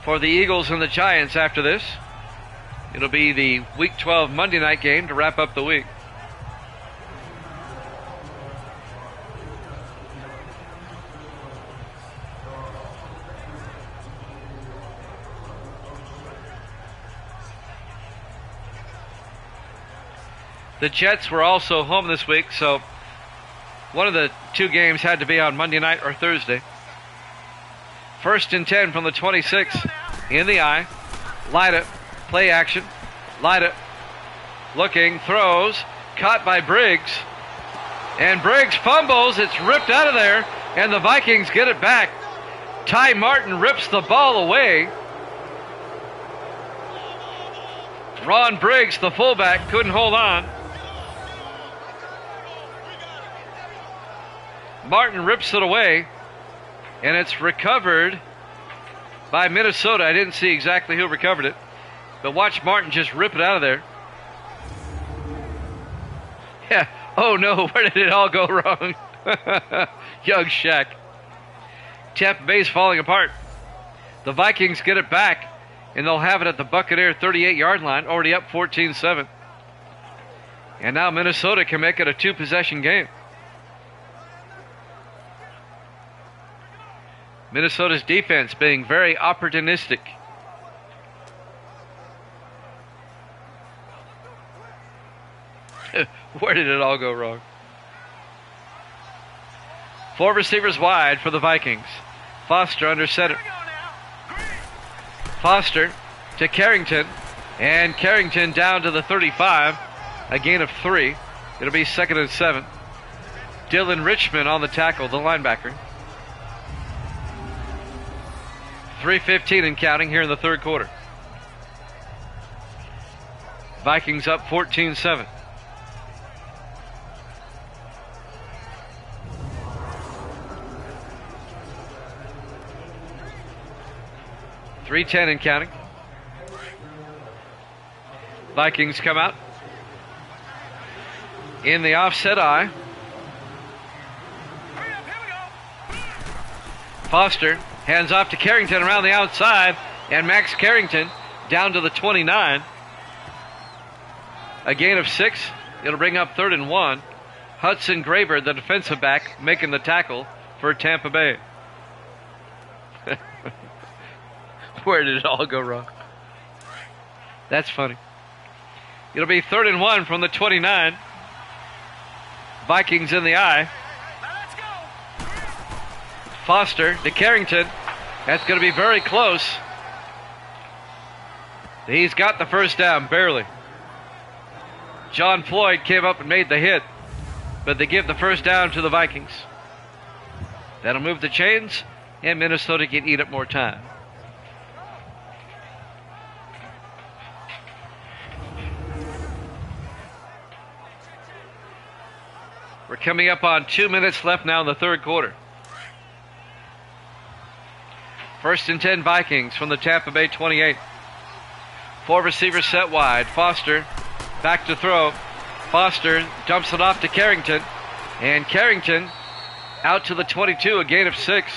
for the Eagles and the Giants after this. It'll be the Week 12 Monday night game to wrap up the week. The Jets were also home this week, so one of the two games had to be on Monday night or Thursday. 1st and 10 from the 26. In the eye. Lyda. Play action. Lyda. Looking. Throws. Caught by Briggs. And Briggs fumbles. It's ripped out of there. And the Vikings get it back. Ty Martin rips the ball away. Ron Briggs, the fullback, couldn't hold on. Martin rips it away, and it's recovered by Minnesota. I didn't see exactly who recovered it, but watch Martin just rip it out of there. Yeah. Oh no, where did it all go wrong? Young Shaq. Tampa Bay's falling apart. The Vikings get it back, and they'll have it at the Buccaneer 38-yard line, already up 14-7. And now Minnesota can make it a 2-possession game. Minnesota's defense being very opportunistic. Where did it all go wrong? 4 receivers wide for the Vikings. Foster under center. Foster to Carrington. And Carrington down to the 35. A gain of 3. It'll be 2nd and 7. Dylan Richmond on the tackle, the linebacker. 3:15 and counting here in the third quarter. Vikings up 14-7. .310 and counting. Vikings come out in the offset eye. Foster hands off to Carrington around the outside, and Max Carrington down to the 29. A gain of 6. It'll bring up 3rd and 1. Hudson Graber, the defensive back, making the tackle for Tampa Bay. Where did it all go wrong? That's funny. It'll be 3rd and 1 from the 29. Vikings in the eye. Foster to Carrington. That's going to be very close. He's got the first down, barely. John Floyd came up and made the hit, but they give the first down to the Vikings. That'll move the chains, and Minnesota can eat up more time. We're coming up on 2 minutes left now in the third quarter. 1st and 10 Vikings from the Tampa Bay 28. 4 receivers set wide. Foster back to throw. Foster dumps it off to Carrington. And Carrington out to the 22, a gain of 6.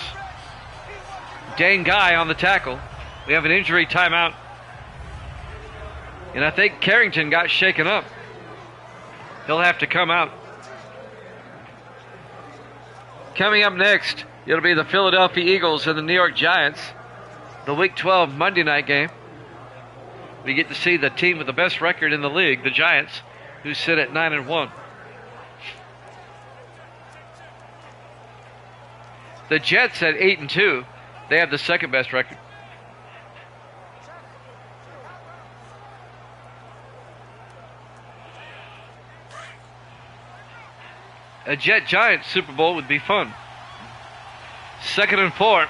Dane Guy on the tackle. We have an injury timeout. And I think Carrington got shaken up. He'll have to come out. Coming up next, it'll be the Philadelphia Eagles and the New York Giants. The Week 12 Monday night game. We get to see the team with the best record in the league, the Giants, who sit at 9-1. The Jets at 8-2. They have the second best record. A Jet-Giants Super Bowl would be fun. 2nd and 4.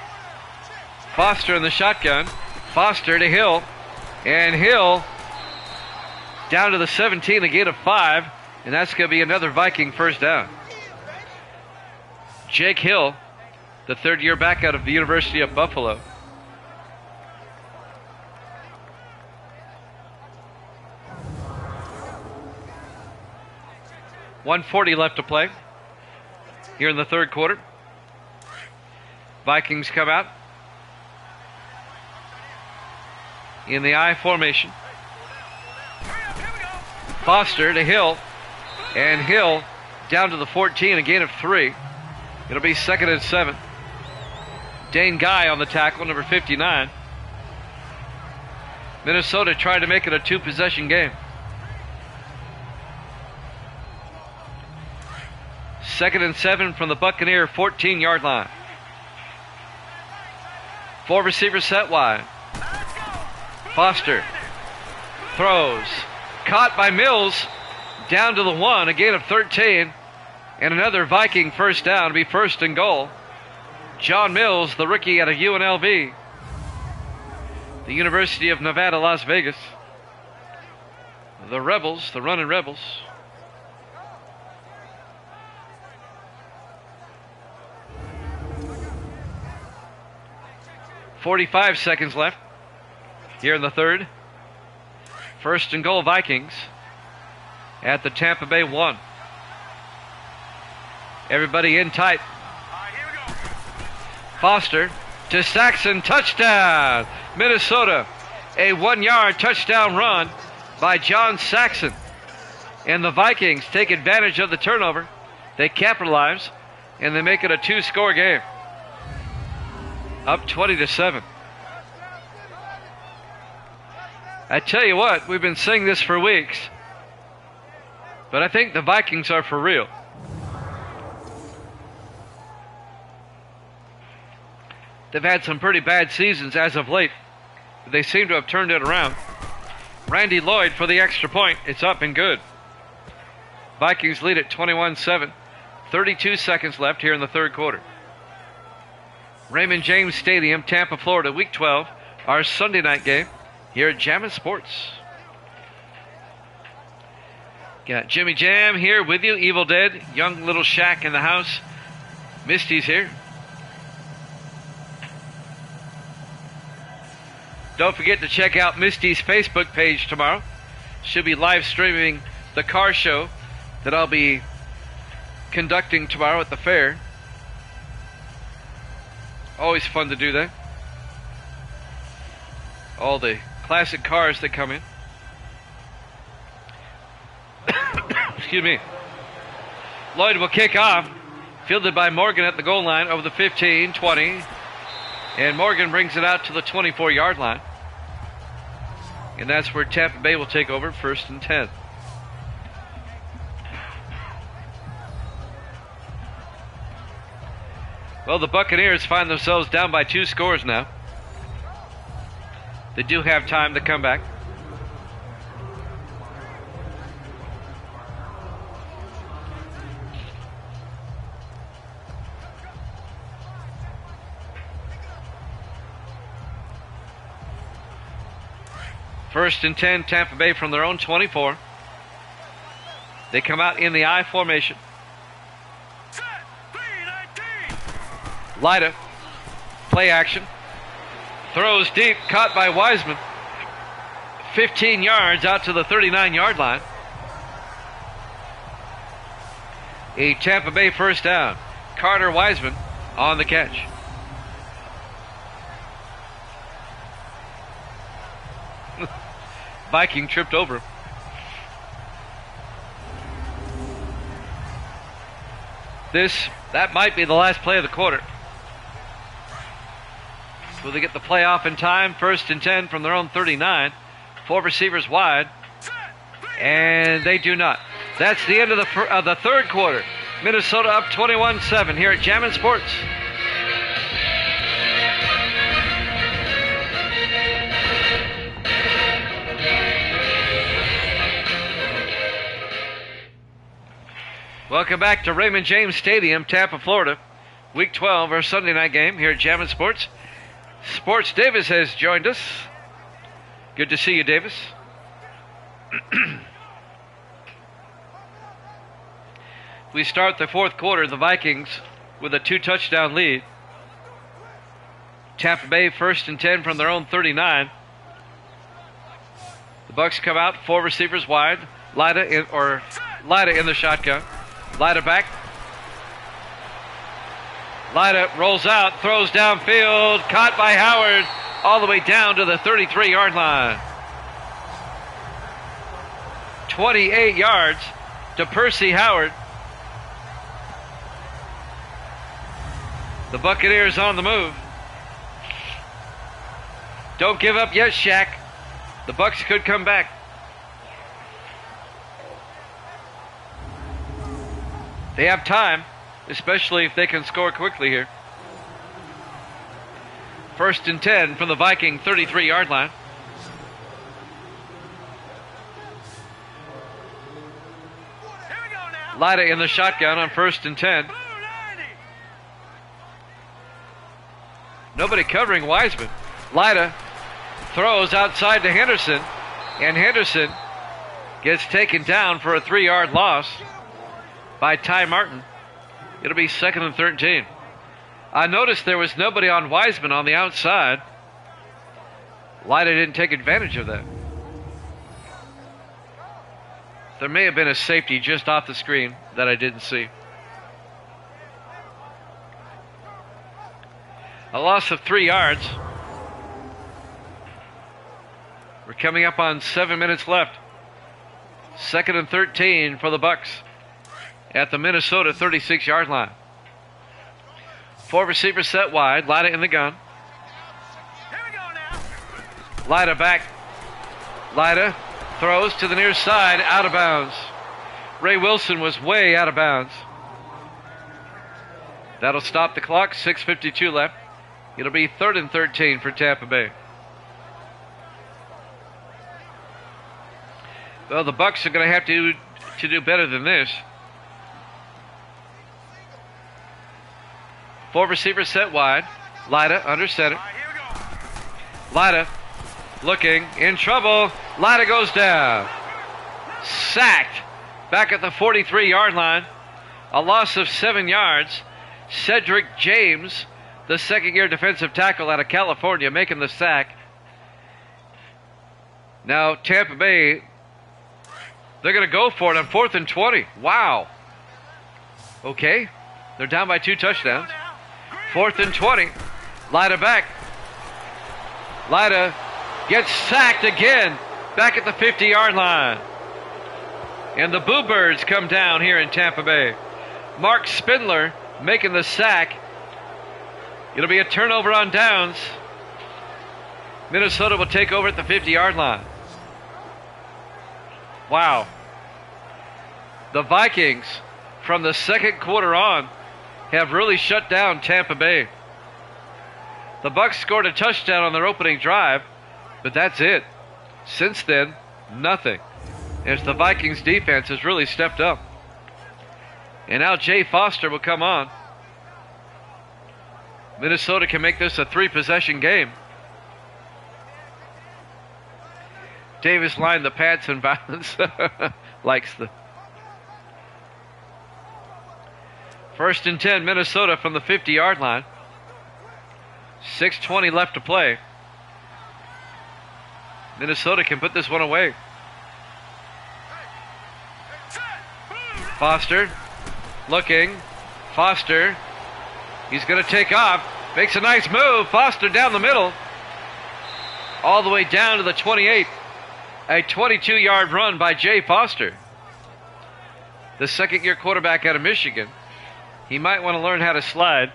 Foster in the shotgun. Foster to Hill. And Hill down to the 17, a gain of 5. And that's going to be another Viking first down. Jake Hill, the third-year back out of the University of Buffalo. .140 left to play here in the third quarter. Vikings come out in the I formation. Foster to Hill, and Hill down to the 14, a gain of 3. It'll be 2nd and 7. Dane Guy on the tackle, number 59. Minnesota tried to make it a two-possession game. 2nd and 7 from the Buccaneer 14-yard line. 4 receivers set wide. Foster throws. Caught by Mills. Down to the 1, a gain of 13. And another Viking first down to be 1st and goal. John Mills, the rookie out of UNLV. The University of Nevada, Las Vegas. The Rebels, the running Rebels. .45 seconds left here in the third. 1st and goal Vikings at the Tampa Bay 1. Everybody in tight. Foster to Saxon, touchdown! Minnesota, a 1-yard touchdown run by John Saxon. And the Vikings take advantage of the turnover. They capitalize, and they make it a 2-score game. Up 20-7. I tell you what, we've been saying this for weeks, but I think the Vikings are for real. They've had some pretty bad seasons as of late, but they seem to have turned it around. Randy Lloyd for the extra point. It's up and good. Vikings lead at 21-7. 32 seconds left here in the third quarter. Raymond James Stadium, Tampa, Florida, Week 12, our Sunday night game here at Jammin' Sports. Got Jimmy Jam here with you, Evil Dead, young little Shaq in the house. Misty's here. Don't forget to check out Misty's Facebook page tomorrow. She'll be live streaming the car show that I'll be conducting tomorrow at the fair. Always fun to do that. All the classic cars that come in. Excuse me. Lloyd will kick off. Fielded by Morgan at the goal line over the 15, 20. And Morgan brings it out to the 24-yard line. And that's where Tampa Bay will take over, 1st and 10. Well, the Buccaneers find themselves down by 2 scores now. They do have time to come back. First and 10, Tampa Bay from their own 24. They come out in the I formation. Lyda, play action. Throws deep, caught by Wiseman. 15 yards out to the 39-yard line. A Tampa Bay first down. Carter Wiseman on the catch. Viking tripped over him. That might be the last play of the quarter. Will they get the play off in time? 1st and 10 from their own 39. 4 receivers wide. And they do not. That's the end of the third quarter. Minnesota up 21-7 here at Jammin' Sports. Welcome back to Raymond James Stadium, Tampa, Florida. Week 12, our Sunday night game here at Jammin' Sports. Sports Davis has joined us. Good to see you, Davis. We start the fourth quarter, the Vikings with a 2-touchdown lead. Tampa Bay 1st and 10 from their own 39. The Bucs come out, 4 receivers wide. Lyda in the shotgun. Lyda back. Lyda rolls out, throws downfield, caught by Howard all the way down to the 33-yard line. 28 yards to Percy Howard. The Buccaneers on the move. Don't give up yet, Shaq. The Bucs could come back. They have time, especially if they can score quickly here. 1st and 10 from the Viking 33-yard line. Lyda in the shotgun on 1st and 10. Nobody covering Wiseman. Lyda throws outside to Henderson, and Henderson gets taken down for a 3-yard loss by Ty Martin. It'll be 2nd and 13. I noticed there was nobody on Wiseman on the outside. Lyda didn't take advantage of that. There may have been a safety just off the screen that I didn't see. A loss of 3 yards. We're coming up on 7 minutes left. 2nd and 13 for the Bucs at the Minnesota 36-yard line. 4 receivers set wide. Lyda in the gun. Lyda back. Lyda throws to the near side, out of bounds. Ray Wilson was way out of bounds. That'll stop the clock. 6:52 left. It'll be 3rd and 13 for Tampa Bay. Well, the Bucs are going to have to do better than this. 4 receivers set wide. Lyda under center. Lyda looking in trouble. Lyda goes down. Sacked back at the 43-yard line. A loss of 7 yards. Cedric James, the second-year defensive tackle out of California, making the sack. Now Tampa Bay, they're going to go for it on 4th and 20. Wow. Okay. They're down by 2 touchdowns. 4th and 20. Lyda back. Lyda gets sacked again back at the 50-yard line. And the Boo Birds come down here in Tampa Bay. Mark Spindler making the sack. It'll be a turnover on downs. Minnesota will take over at the 50-yard line. Wow. The Vikings, from the second quarter on, have really shut down Tampa Bay. The Bucs scored a touchdown on their opening drive, but that's it. Since then, nothing, as the Vikings defense has really stepped up. And now Jay Foster will come on. Minnesota can make this a 3-possession game. Davis lined the Pats in balance. Likes the 1st and 10, Minnesota from the 50-yard line. 6:20 left to play. Minnesota can put this one away. Foster looking. Foster. He's going to take off. Makes a nice move. Foster down the middle. All the way down to the 28. A 22-yard run by Jay Foster, the second-year quarterback out of Michigan. He might want to learn how to slide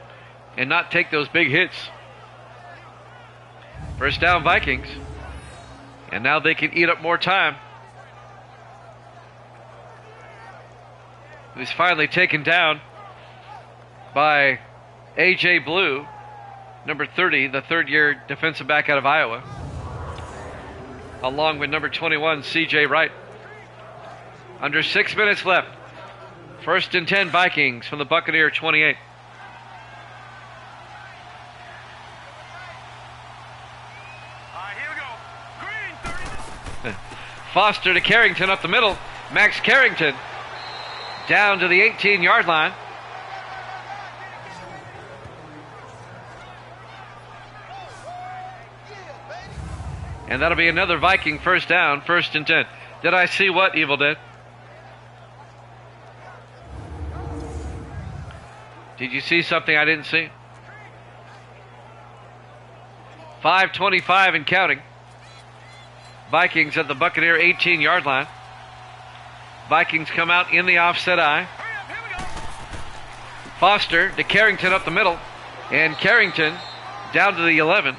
and not take those big hits. First down, Vikings. And now they can eat up more time. He was finally taken down by A.J. Blue, number 30, the third-year defensive back out of Iowa, along with number 21, C.J. Wright. Under 6 minutes left. First and 10, Vikings from the Buccaneer 28. Here we go. Green 30. Foster to Carrington up the middle. Max Carrington down to the 18-yard line. And that'll be another Viking first down, first and 10. Did I see what, Evil Dead? Did you see something I didn't see? 5:25 and counting. Vikings at the Buccaneer 18-yard line. Vikings come out in the offset eye. Hurry up, here we go. Foster to Carrington up the middle. And Carrington down to the 11.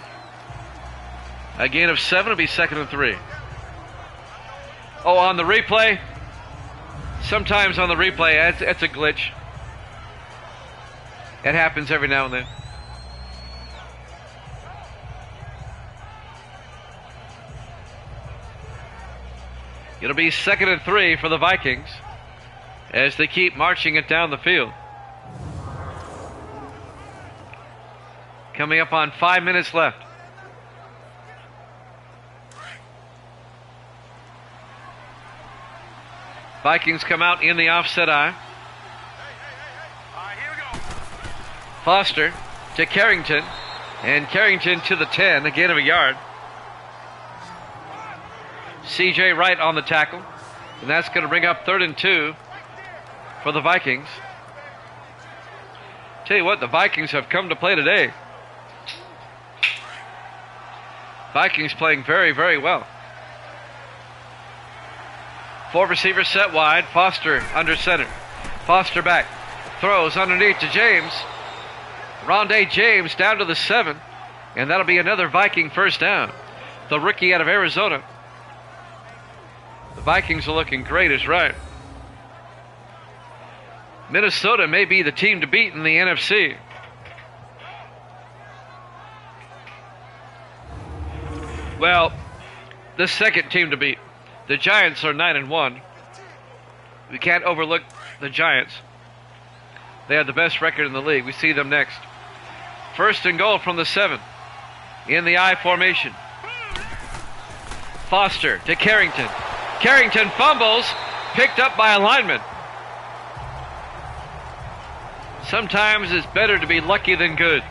A gain of 7 will be second and 3. Oh, on the replay. Sometimes on the replay, that's a glitch. It happens every now and then. It'll be second and 3 for the Vikings as they keep marching it down the field. Coming up on 5 minutes left. Vikings come out in the offset eye. Here we go. Foster to Carrington, and Carrington to the 10, a gain of a yard. C.J. Wright on the tackle, and that's going to bring up 3rd and 2 for the Vikings. Tell you what, the Vikings have come to play today. Vikings playing very, very well. 4 receivers set wide. Foster under center. Foster back. Throws underneath to James. Rondé James down to the 7. And that'll be another Viking first down. The rookie out of Arizona. The Vikings are looking great, is right. Minnesota may be the team to beat in the NFC. Well, the second team to beat. The Giants are 9-1. We can't overlook the Giants. They have the best record in the league. We see them next. First and goal from the 7. In the I formation. Foster to Carrington. Carrington fumbles. Picked up by a lineman. Sometimes it's better to be lucky than good.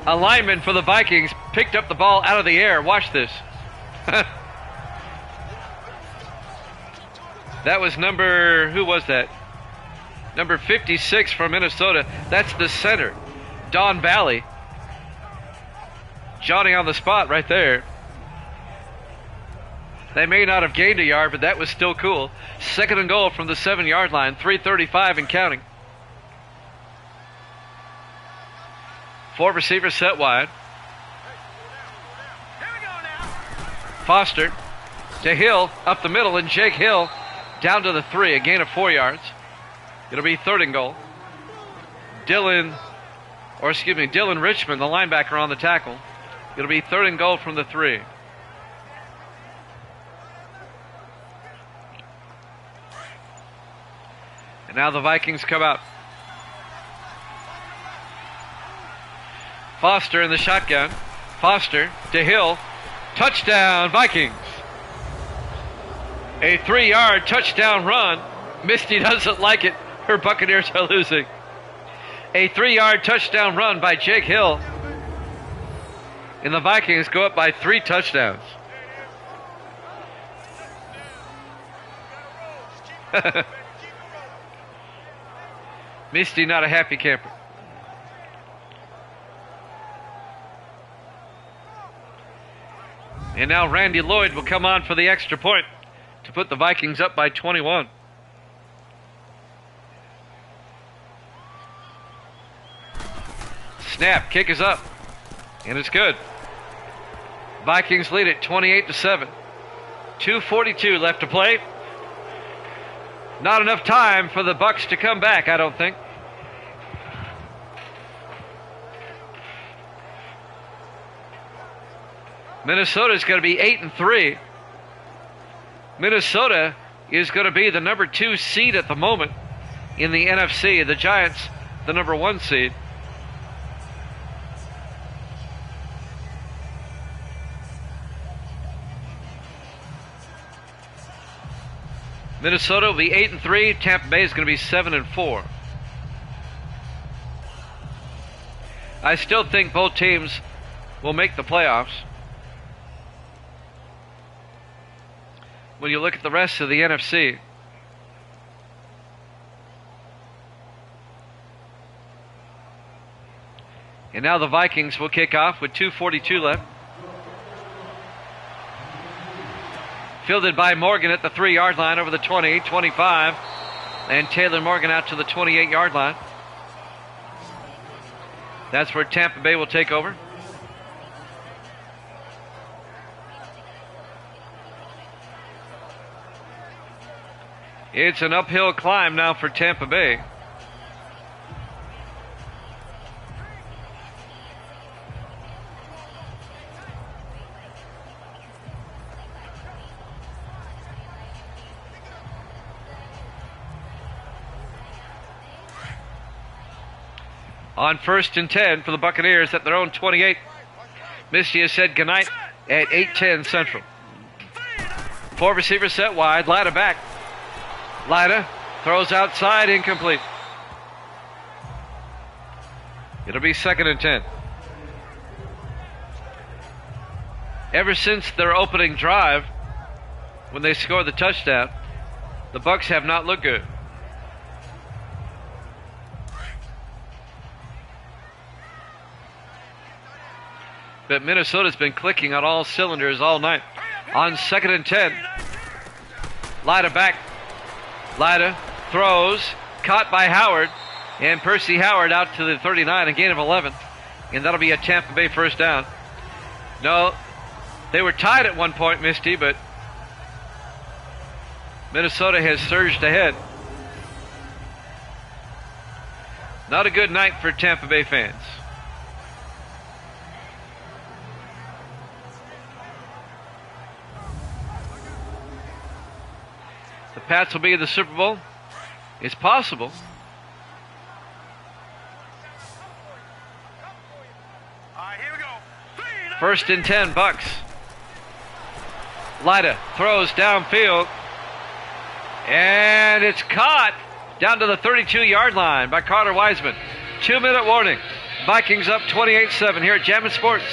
A lineman for the Vikings picked up the ball out of the air. Watch this. That was who was that? Number 56 for Minnesota. That's the center, Don Valley. Johnny on the spot right there. They may not have gained a yard, but that was still cool. Second and goal from the 7-yard line, 3:35 and counting. 4 receivers set wide. Here we go now. Foster to Hill up the middle, and Jake Hill down to the 3, a gain of 4 yards. It'll be 3rd and goal. Dylan Richmond, the linebacker, on the tackle. It'll be 3rd and goal from the 3. And now the Vikings come out. Foster in the shotgun. Foster to Hill. Touchdown, Vikings. A 3-yard touchdown run. Misty doesn't like it. Her Buccaneers are losing. A 3-yard touchdown run by Jake Hill. And the Vikings go up by 3 touchdowns. Misty not a happy camper. And now Randy Lloyd will come on for the extra point to put the Vikings up by 21. Snap, kick is up, and it's good. Vikings lead it 28-7. 2:42 left to play. Not enough time for the Bucs to come back, I don't think. Minnesota's going to be 8-3. Minnesota is going to be the number 2 seed at the moment in the NFC. The Giants, the number 1 seed. Minnesota will be 8-3. Tampa Bay is going to be 7-4. I still think both teams will make the playoffs. When you look at the rest of the NFC, and now the Vikings will kick off with 2:42 left. Fielded by Morgan at the 3-yard line over the 20, 25, and Taylor Morgan out to the 28-yard line. That's where Tampa Bay will take over. It's an uphill climb now for Tampa Bay. On 1st and 10 for the Buccaneers at their own 28. Misty has said goodnight at 8:10 Central. 4 receivers set wide. Lida back. Lida throws outside, incomplete. It'll be 2nd and 10. Ever since their opening drive, when they scored the touchdown, the Bucs have not looked good. But Minnesota's been clicking on all cylinders all night. On 2nd and 10, Lida back. Lida throws, caught by Howard, and Percy Howard out to the 39, a gain of 11. And that'll be a Tampa Bay first down. No, they were tied at one point, Misty, but Minnesota has surged ahead. Not a good night for Tampa Bay fans. The Pats will be in the Super Bowl. It's possible. Here we go. 1st and 10, Bucs. Lida throws downfield. And it's caught down to the 32-yard line by Carter Wiseman. 2-minute warning. Vikings up 28-7 here at Jammin' Sports.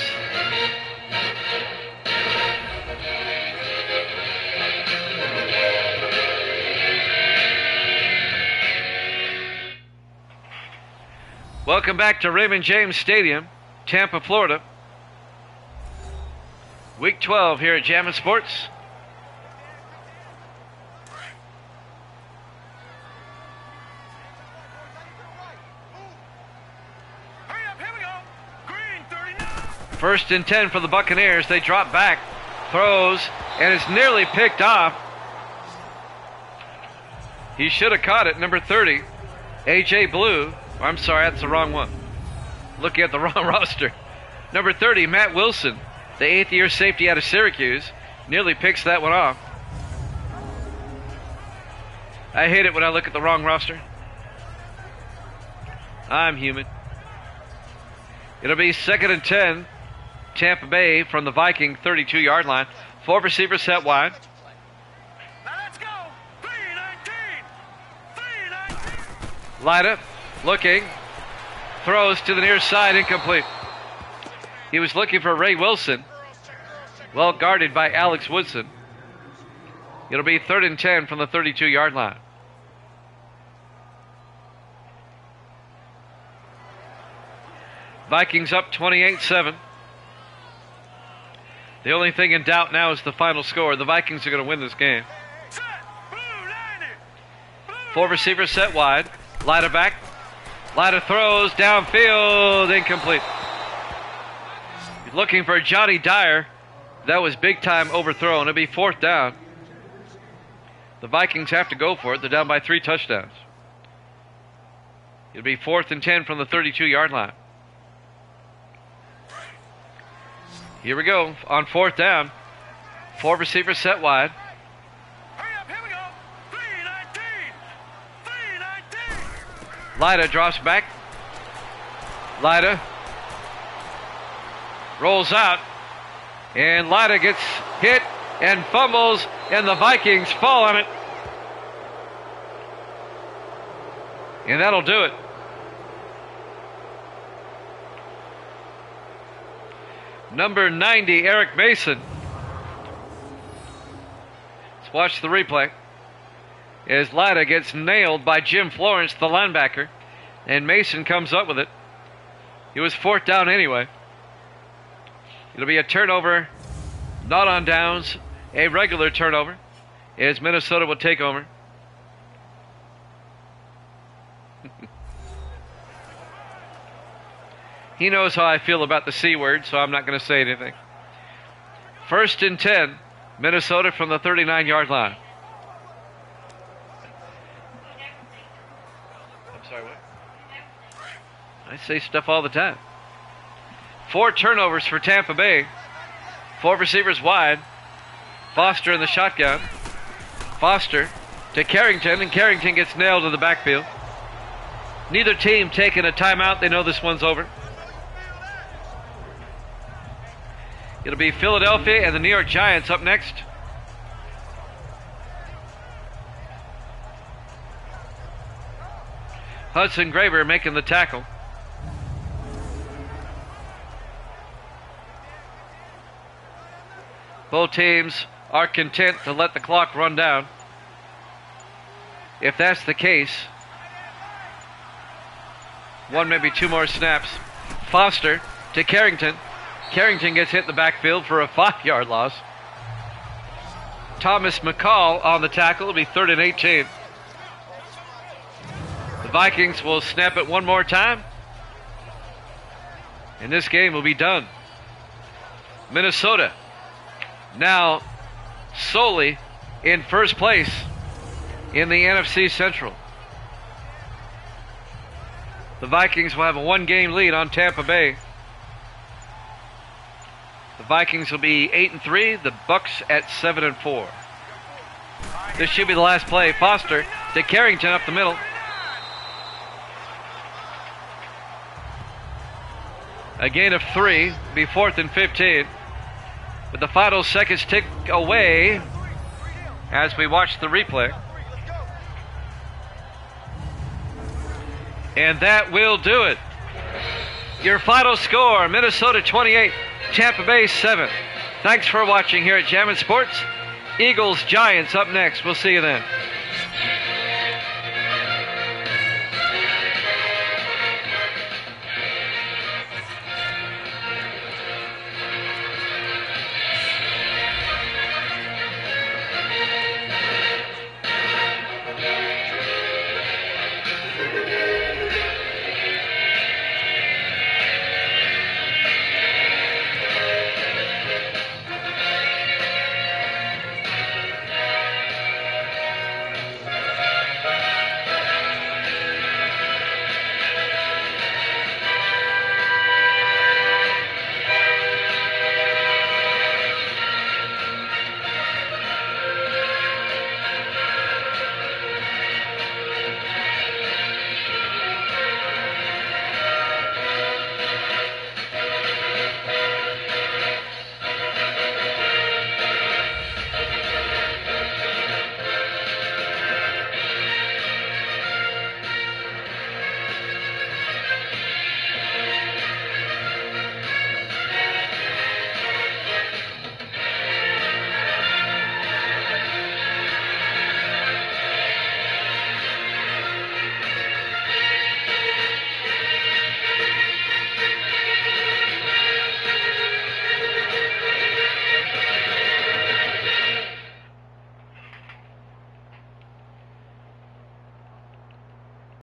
Welcome back to Raymond James Stadium, Tampa, Florida. Week 12 here at Jammin' Sports. Hurry up, here we go. Green 39. 1st and 10 for the Buccaneers. They drop back, throws, and it's nearly picked off. He should have caught it, number 30, A.J. Blue. I'm sorry, that's the wrong one. Looking at the wrong roster. Number 30, Matt Wilson, the 8th-year safety out of Syracuse, nearly picks that one off. I hate it when I look at the wrong roster. I'm human. It'll be 2nd and 10, Tampa Bay from the Viking 32-yard line. 4 receivers set wide. Now let's go. 319. 319. Lida looking, throws to the near side, incomplete. He was looking for Ray Wilson, well guarded by Alex Woodson. It'll be 3rd and 10 from the 32-yard line. Vikings up 28-7. The only thing in doubt now is the final score. The Vikings are going to win this game. Set. Blue 90. Blue 4 receivers set wide. Lyda back. Lyda throws downfield. Incomplete. He's looking for Johnny Dyer. That was big time overthrown. It'll be 4th down. The Vikings have to go for it. They're down by 3 touchdowns. It'll be 4th and 10 from the 32-yard line. Here we go on 4th down. 4 receivers set wide. Hurry up, here we go. 319. 319. Lyda drops back. Lyda rolls out. And Lyda gets hit and fumbles, and the Vikings fall on it. And that'll do it. Number 90, Eric Mason. Let's watch the replay. As Lyda gets nailed by Jim Florence, the linebacker, and Mason comes up with it. It was 4th down anyway. It'll be a turnover, not on downs, a regular turnover, as Minnesota will take over. He knows how I feel about the C word, so I'm not going to say anything. 1st and 10, Minnesota from the 39-yard line. I'm sorry, what? I say stuff all the time. 4 turnovers for Tampa Bay. 4 receivers wide. Foster in the shotgun. Foster to Carrington, and Carrington gets nailed in the backfield. Neither team taking a timeout. They know this one's over. It'll be Philadelphia and the New York Giants up next. Hudson Graver making the tackle. Both teams are content to let the clock run down. If that's the case, 1, maybe 2 more snaps. Foster to Carrington. Carrington gets hit in the backfield for a 5-yard loss. Thomas McCall on the tackle. It'll be 3rd and 18. The Vikings will snap it one more time, and this game will be done. Minnesota now solely in first place in the NFC Central. The Vikings will have a 1-game lead on Tampa Bay. The Vikings will be 8-3. The Bucks at 7-4. This should be the last play. Foster to Carrington up the middle. A gain of 3. Be 4th and 15. With the final seconds tick away as we watch the replay. And that will do it. Your final score, Minnesota 28, Tampa Bay 7. Thanks for watching here at Jammin' Sports. Eagles, Giants up next. We'll see you then.